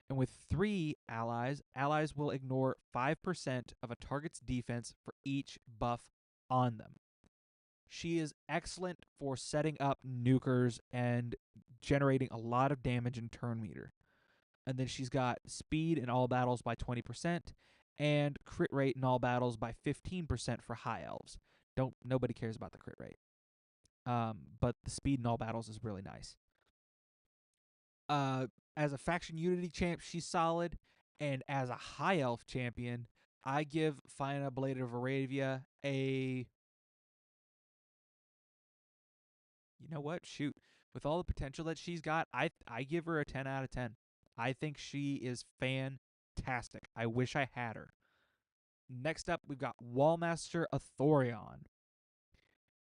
And with 3 allies, allies will ignore 5% of a target's defense for each buff on them. She is excellent for setting up nukers and generating a lot of damage in turn meter. And then she's got speed in all battles by 20% and crit rate in all battles by 15% for high elves. Nobody cares about the crit rate. But the speed in all battles is really nice. As a faction unity champ, she's solid. And as a high elf champion, I give Fina Blade of Arabia a... You know what? Shoot. With all the potential that she's got, I give her a 10 out of 10. I think she is fantastic. I wish I had her. Next up, we've got Wallmaster Athorion.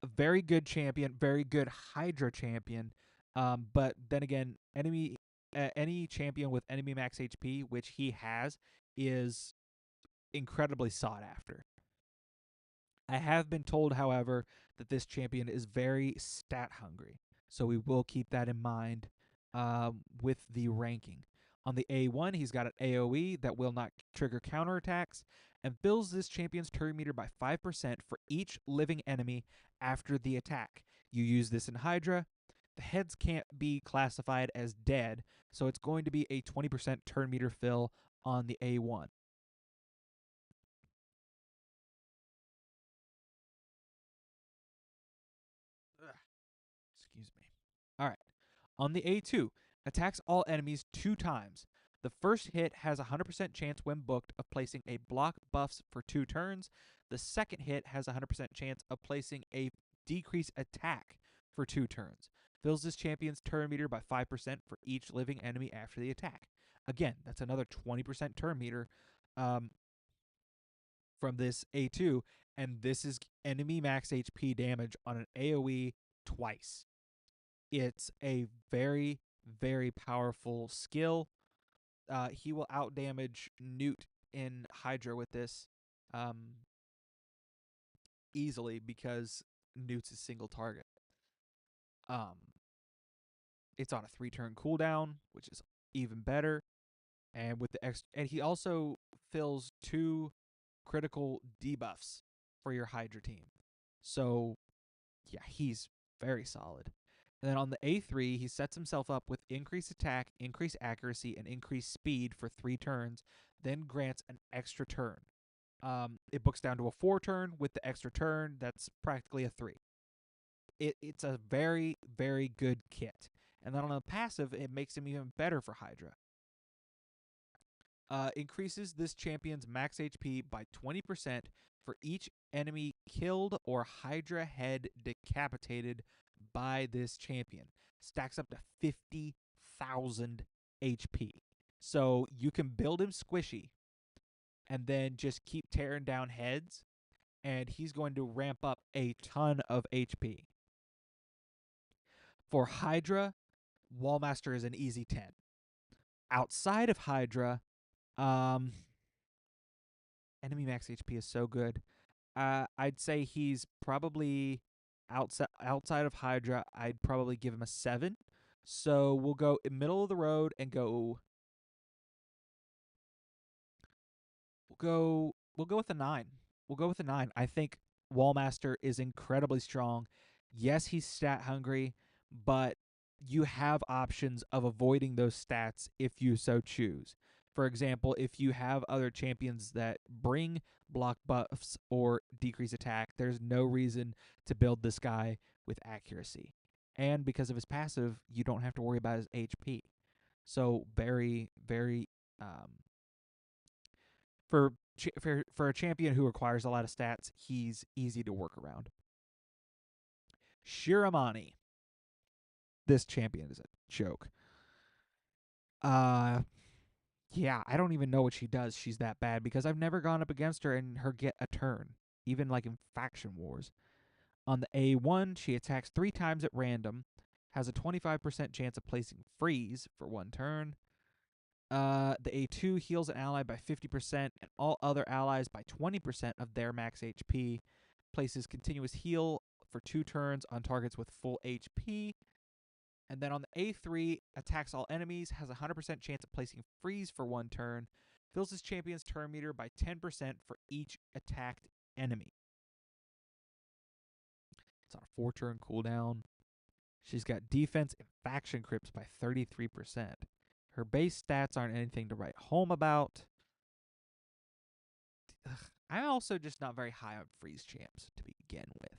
A very good champion, very good Hydra champion. But then again, any champion with enemy max HP, which he has, is incredibly sought after. I have been told, however, that this champion is very stat hungry, so we will keep that in mind with the ranking. On the A1, he's got an AoE that will not trigger counterattacks and fills this champion's turn meter by 5% for each living enemy after the attack. You use this in Hydra. The heads can't be classified as dead, so it's going to be a 20% turn meter fill on the A1. Excuse me. All right. On the A2, attacks all enemies 2 times. The first hit has a 100% chance when booked of placing a block buffs for 2 turns. The second hit has a 100% chance of placing a decrease attack for 2 turns. Fills this champion's turn meter by 5% for each living enemy after the attack. Again, that's another 20% turn meter. from this A2, and this is enemy max HP damage on an AoE twice. It's a very, very powerful skill. He will outdamage Newt in Hydra with this easily because Newt's a single target. It's on a 3-turn cooldown, which is even better. And with the and he also fills 2 critical debuffs for your Hydra team. So, yeah, he's very solid. And then on the A3, he sets himself up with increased attack, increased accuracy, and increased speed for 3 turns, then grants an extra turn. It books down to a 4-turn with the extra turn. That's practically a 3. It's a very, very good kit. And then on the passive, it makes him even better for Hydra. Increases this champion's max HP by 20% for each enemy killed or Hydra head decapitated by this champion. Stacks up to 50,000 HP. So you can build him squishy and then just keep tearing down heads, and he's going to ramp up a ton of HP. For Hydra, Wallmaster is an easy 10. Outside of Hydra, enemy max HP is so good. I'd say he's probably outside of Hydra. I'd probably give him a 7. So we'll go in middle of the road and go. We'll go with a 9. We'll go with a 9. I think Wallmaster is incredibly strong. Yes, he's stat hungry, but you have options of avoiding those stats if you so choose. For example, if you have other champions that bring block buffs or decrease attack, there's no reason to build this guy with accuracy. And because of his passive, you don't have to worry about his HP. So very, very for a champion who requires a lot of stats, he's easy to work around. Shiramani. This champion is a joke. Yeah, I don't even know what she does. She's that bad because I've never gone up against her and her get a turn, even like in Faction Wars. On the A1, she attacks 3 times at random, has a 25% chance of placing freeze for 1 turn. The A2 heals an ally by 50% and all other allies by 20% of their max HP. Places continuous heal for 2 turns on targets with full HP. And then on the A3, attacks all enemies, has a 100% chance of placing freeze for 1 turn, fills his champion's turn meter by 10% for each attacked enemy. It's on a 4-turn cooldown. She's got defense and faction crypts by 33%. Her base stats aren't anything to write home about. I'm also just not very high on freeze champs to begin with.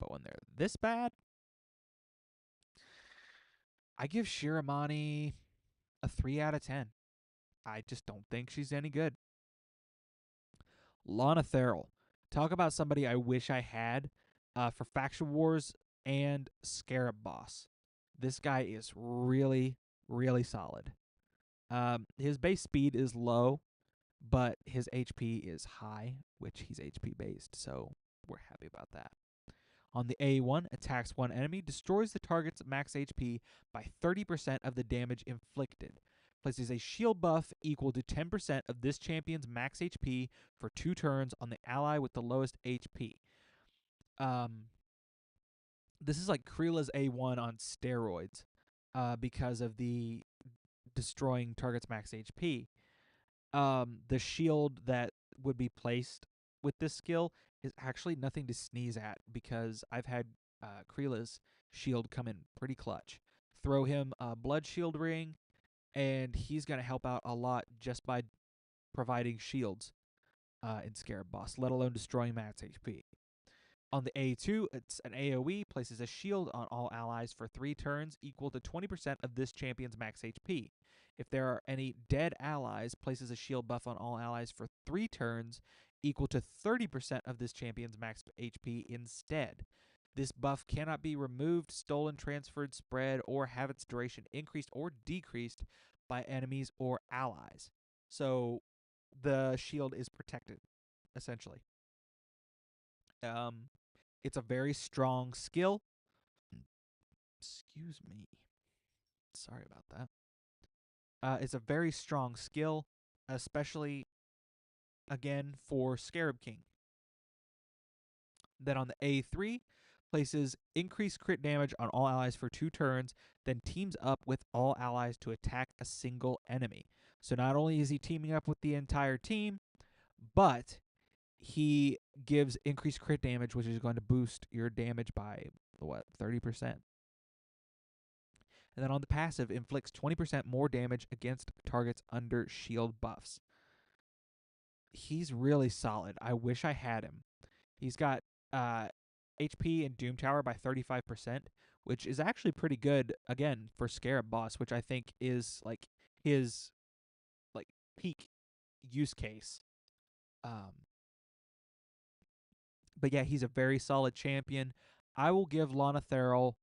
But when they're this bad, I give Shiramani a 3 out of 10. I just don't think she's any good. Lana Therrell. Talk about somebody I wish I had for Faction Wars and Scarab Boss. This guy is really, really solid. His base speed is low, but his HP is high, which he's HP based, so we're happy about that. On the A1, attacks 1 enemy, destroys the target's max HP by 30% of the damage inflicted. Places a shield buff equal to 10% of this champion's max HP for 2 turns on the ally with the lowest HP. This is like Krilla's A1 on steroids because of the destroying target's max HP. The shield that would be placed with this skill is actually nothing to sneeze at because I've had Krilla's shield come in pretty clutch. Throw him a blood shield ring, and he's going to help out a lot just by providing shields in Scarab Boss, let alone destroying max HP. On the A2, it's an AoE, places a shield on all allies for 3 turns equal to 20% of this champion's max HP. If there are any dead allies, places a shield buff on all allies for 3 turns equal to 30% of this champion's max HP instead. This buff cannot be removed, stolen, transferred, spread, or have its duration increased or decreased by enemies or allies. So the shield is protected essentially. It's a very strong skill. Excuse me. Sorry about that. It's a very strong skill, especially, again, for Scarab King. Then on the A3, places increased crit damage on all allies for 2 turns, then teams up with all allies to attack a single enemy. So not only is he teaming up with the entire team, but he gives increased crit damage, which is going to boost your damage by, 30%. And then on the passive, inflicts 20% more damage against targets under shield buffs. He's really solid. I wish I had him. He's got HP and Doom Tower by 35%, which is actually pretty good, again, for Scarab Boss, which I think is like his like peak use case. But yeah, he's a very solid champion. I will give Lana Therrell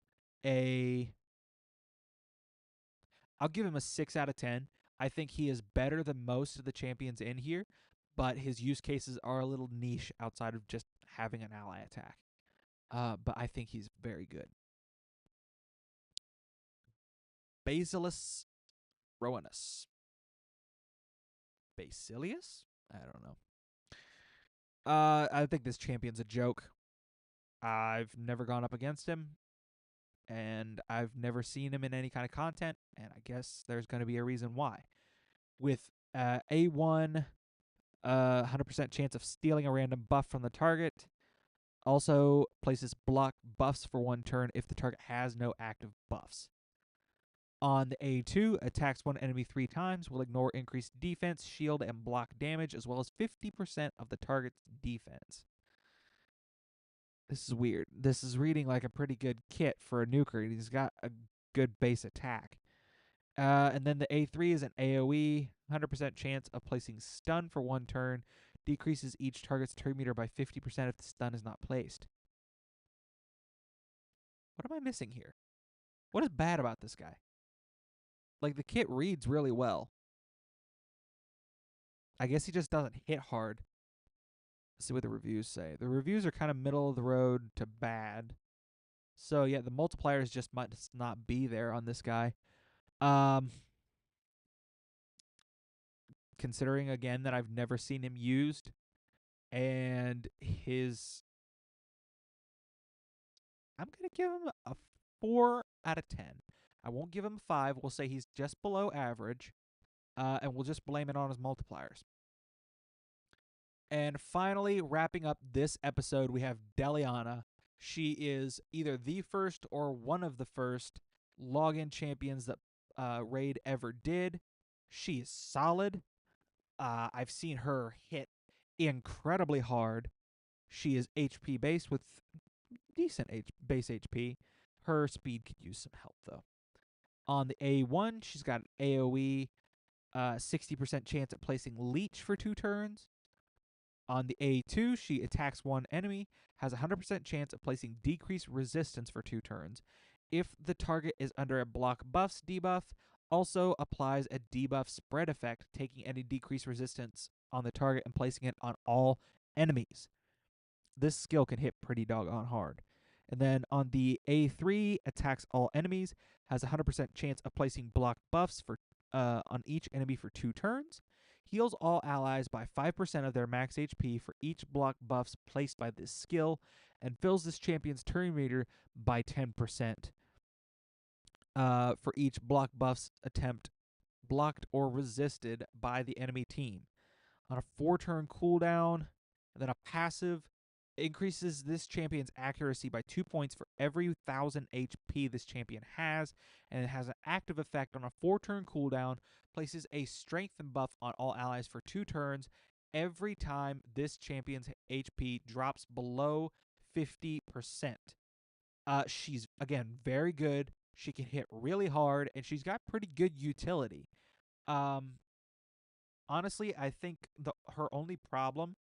I'll give him a 6 out of 10. I think he is better than most of the champions in here, but his use cases are a little niche outside of just having an ally attack. But I think he's very good. Basilis Rowanus. Basilius? I don't know. I think this champion's a joke. I've never gone up against him, and I've never seen him in any kind of content, and I guess there's going to be a reason why. With A1, 100% chance of stealing a random buff from the target. Also places block buffs for 1 turn if the target has no active buffs. On the A2, attacks 1 enemy 3 times, will ignore increased defense, shield, and block damage, as well as 50% of the target's defense. This is weird. This is reading like a pretty good kit for a nuker. He's got a good base attack. And then the A3 is an AoE, 100% chance of placing stun for 1 turn, decreases each target's turn meter by 50% if the stun is not placed. What am I missing here? What is bad about this guy? Like, the kit reads really well. I guess he just doesn't hit hard. Let's see what the reviews say. The reviews are kind of middle of the road to bad. So, yeah, the multipliers just must not be there on this guy. Considering, again, that I've never seen him used, and his... I'm going to give him a 4 out of 10. I won't give him 5. We'll say he's just below average, and we'll just blame it on his multipliers. And finally, wrapping up this episode, we have Deliana. She is either the first or one of the first login champions that Raid ever did. She is solid. I've seen her hit incredibly hard. She is HP based with decent base HP. Her speed could use some help, though. On the A1, she's got an AoE, 60% chance at placing Leech for 2 turns. On the A2, she attacks 1 enemy, has a 100% chance of placing decreased resistance for 2 turns. If the target is under a block buffs debuff, also applies a debuff spread effect, taking any decreased resistance on the target and placing it on all enemies. This skill can hit pretty doggone hard. And then on the A3, attacks all enemies, has a 100% chance of placing block buffs for on each enemy for 2 turns. Heals all allies by 5% of their max HP for each block buffs placed by this skill, and fills this champion's turn meter by 10% for each block buffs attempt blocked or resisted by the enemy team. On a 4-turn cooldown, and then a passive, increases this champion's accuracy by 2 points for every 1,000 HP this champion has, and it has an active effect on a 4-turn cooldown, places a strengthen buff on all allies for 2 turns every time this champion's HP drops below 50%. She's, again, very good. She can hit really hard, and she's got pretty good utility. Honestly, I think her only problem,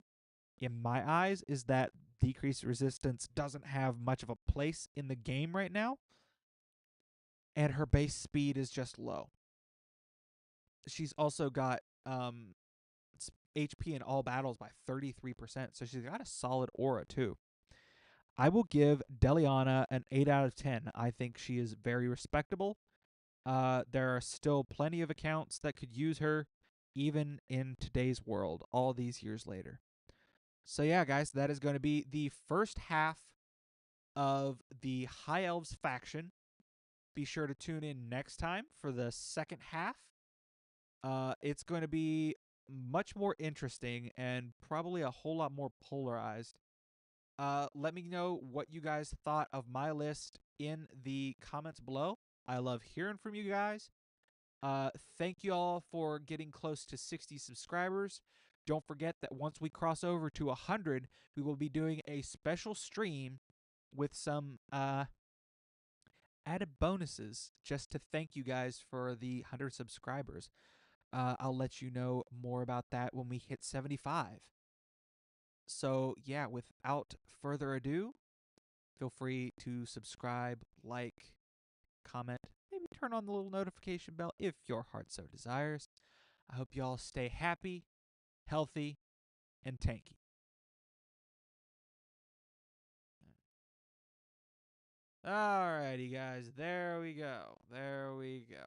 in my eyes, is that decreased resistance doesn't have much of a place in the game right now, and her base speed is just low. She's also got HP in all battles by 33%. So she's got a solid aura too. I will give Deliana an 8 out of 10. I think she is very respectable. There are still plenty of accounts that could use her, even in today's world, all these years later. So yeah, guys, that is going to be the first half of the High Elves faction. Be sure to tune in next time for the second half. It's going to be much more interesting and probably a whole lot more polarized. Let me know what you guys thought of my list in the comments below. I love hearing from you guys. Thank you all for getting close to 60 subscribers. Don't forget that once we cross over to 100, we will be doing a special stream with some added bonuses just to thank you guys for the 100 subscribers. I'll let you know more about that when we hit 75. So, yeah, without further ado, feel free to subscribe, like, comment, maybe turn on the little notification bell if your heart so desires. I hope you all stay happy, healthy, and tanky. Alrighty, guys, there we go. There we go.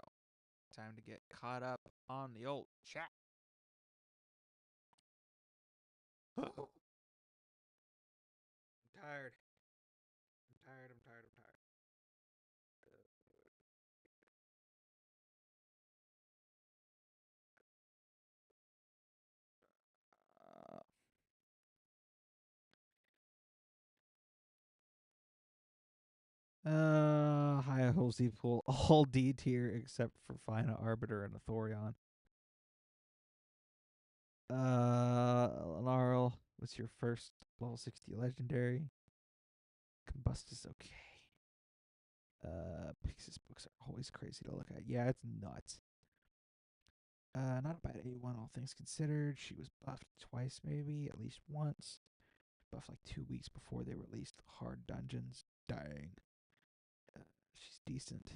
Time to get caught up on the old chat. I'm tired. I'm tired. I'm tired. I'm tired. High Halsey pull all D tier except for Fina Arbiter and Athorion. Lanarl, what's your first level 60 legendary? Combust is okay. Pixis books are always crazy to look at. Yeah, it's nuts. Not a bad A1, all things considered. She was buffed twice, maybe, at least once. Buffed like 2 weeks before they released Hard Dungeons. Dang. She's decent.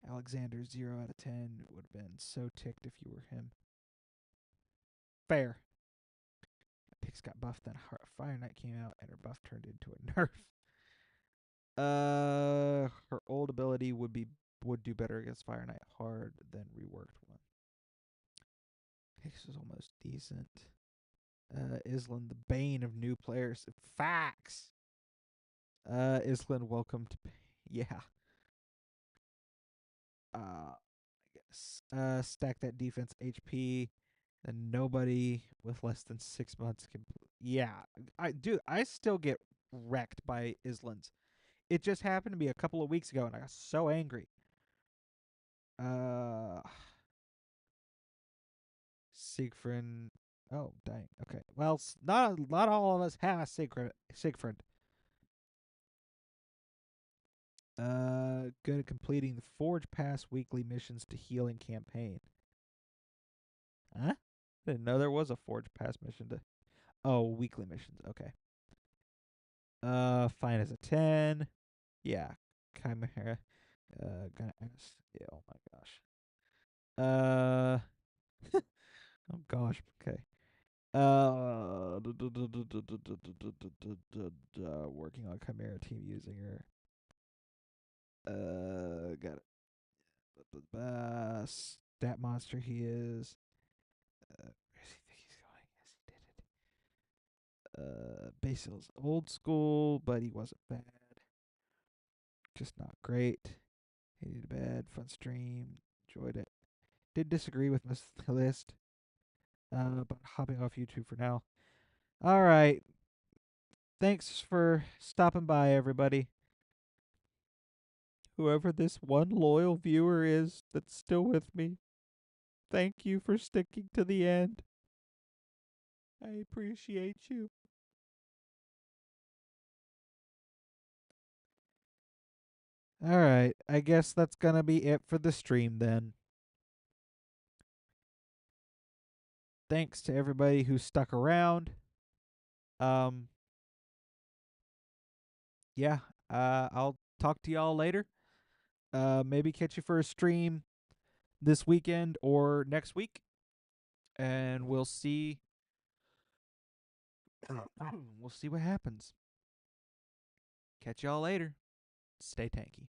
Alexander, 0 out of 10. Would have been so ticked if you were him. Fair. Pix got buffed, then Fire Knight came out, and her buff turned into a nerf. Her old ability would do better against Fire Knight hard than reworked one. Pix was almost decent. Island, the bane of new players. Facts. Island, welcome to. Yeah. I guess. Stack that defense HP. Then nobody with less than 6 months can. Yeah, I still get wrecked by Islands. It just happened to me a couple of weeks ago, and I got so angry. Siegfried. Oh, dang. Okay. Well, not all of us have a Siegfried. Good at completing the Forge Pass weekly missions to healing campaign. Huh? Didn't know there was a Forge Pass mission to. Oh, weekly missions. Okay. Fine as a 10. Yeah. Chimera. Gonna ask. Yeah, oh my gosh. Oh gosh. Okay. Working on Chimera team using her. Got it. Stat monster he is. Where does he think he's going? Yes, he did it. Basil's old school, but he wasn't bad. Just not great. Hated bad. Fun stream. Enjoyed it. Did disagree with most of the list. But hopping off YouTube for now. All right. Thanks for stopping by, everybody. Whoever this one loyal viewer is that's still with me, thank you for sticking to the end. I appreciate you. All right. I guess that's going to be it for the stream then. Thanks to everybody who stuck around. Yeah, I'll talk to y'all later. Maybe catch you for a stream this weekend or next week. And we'll see We'll see what happens. Catch y'all later. Stay tanky.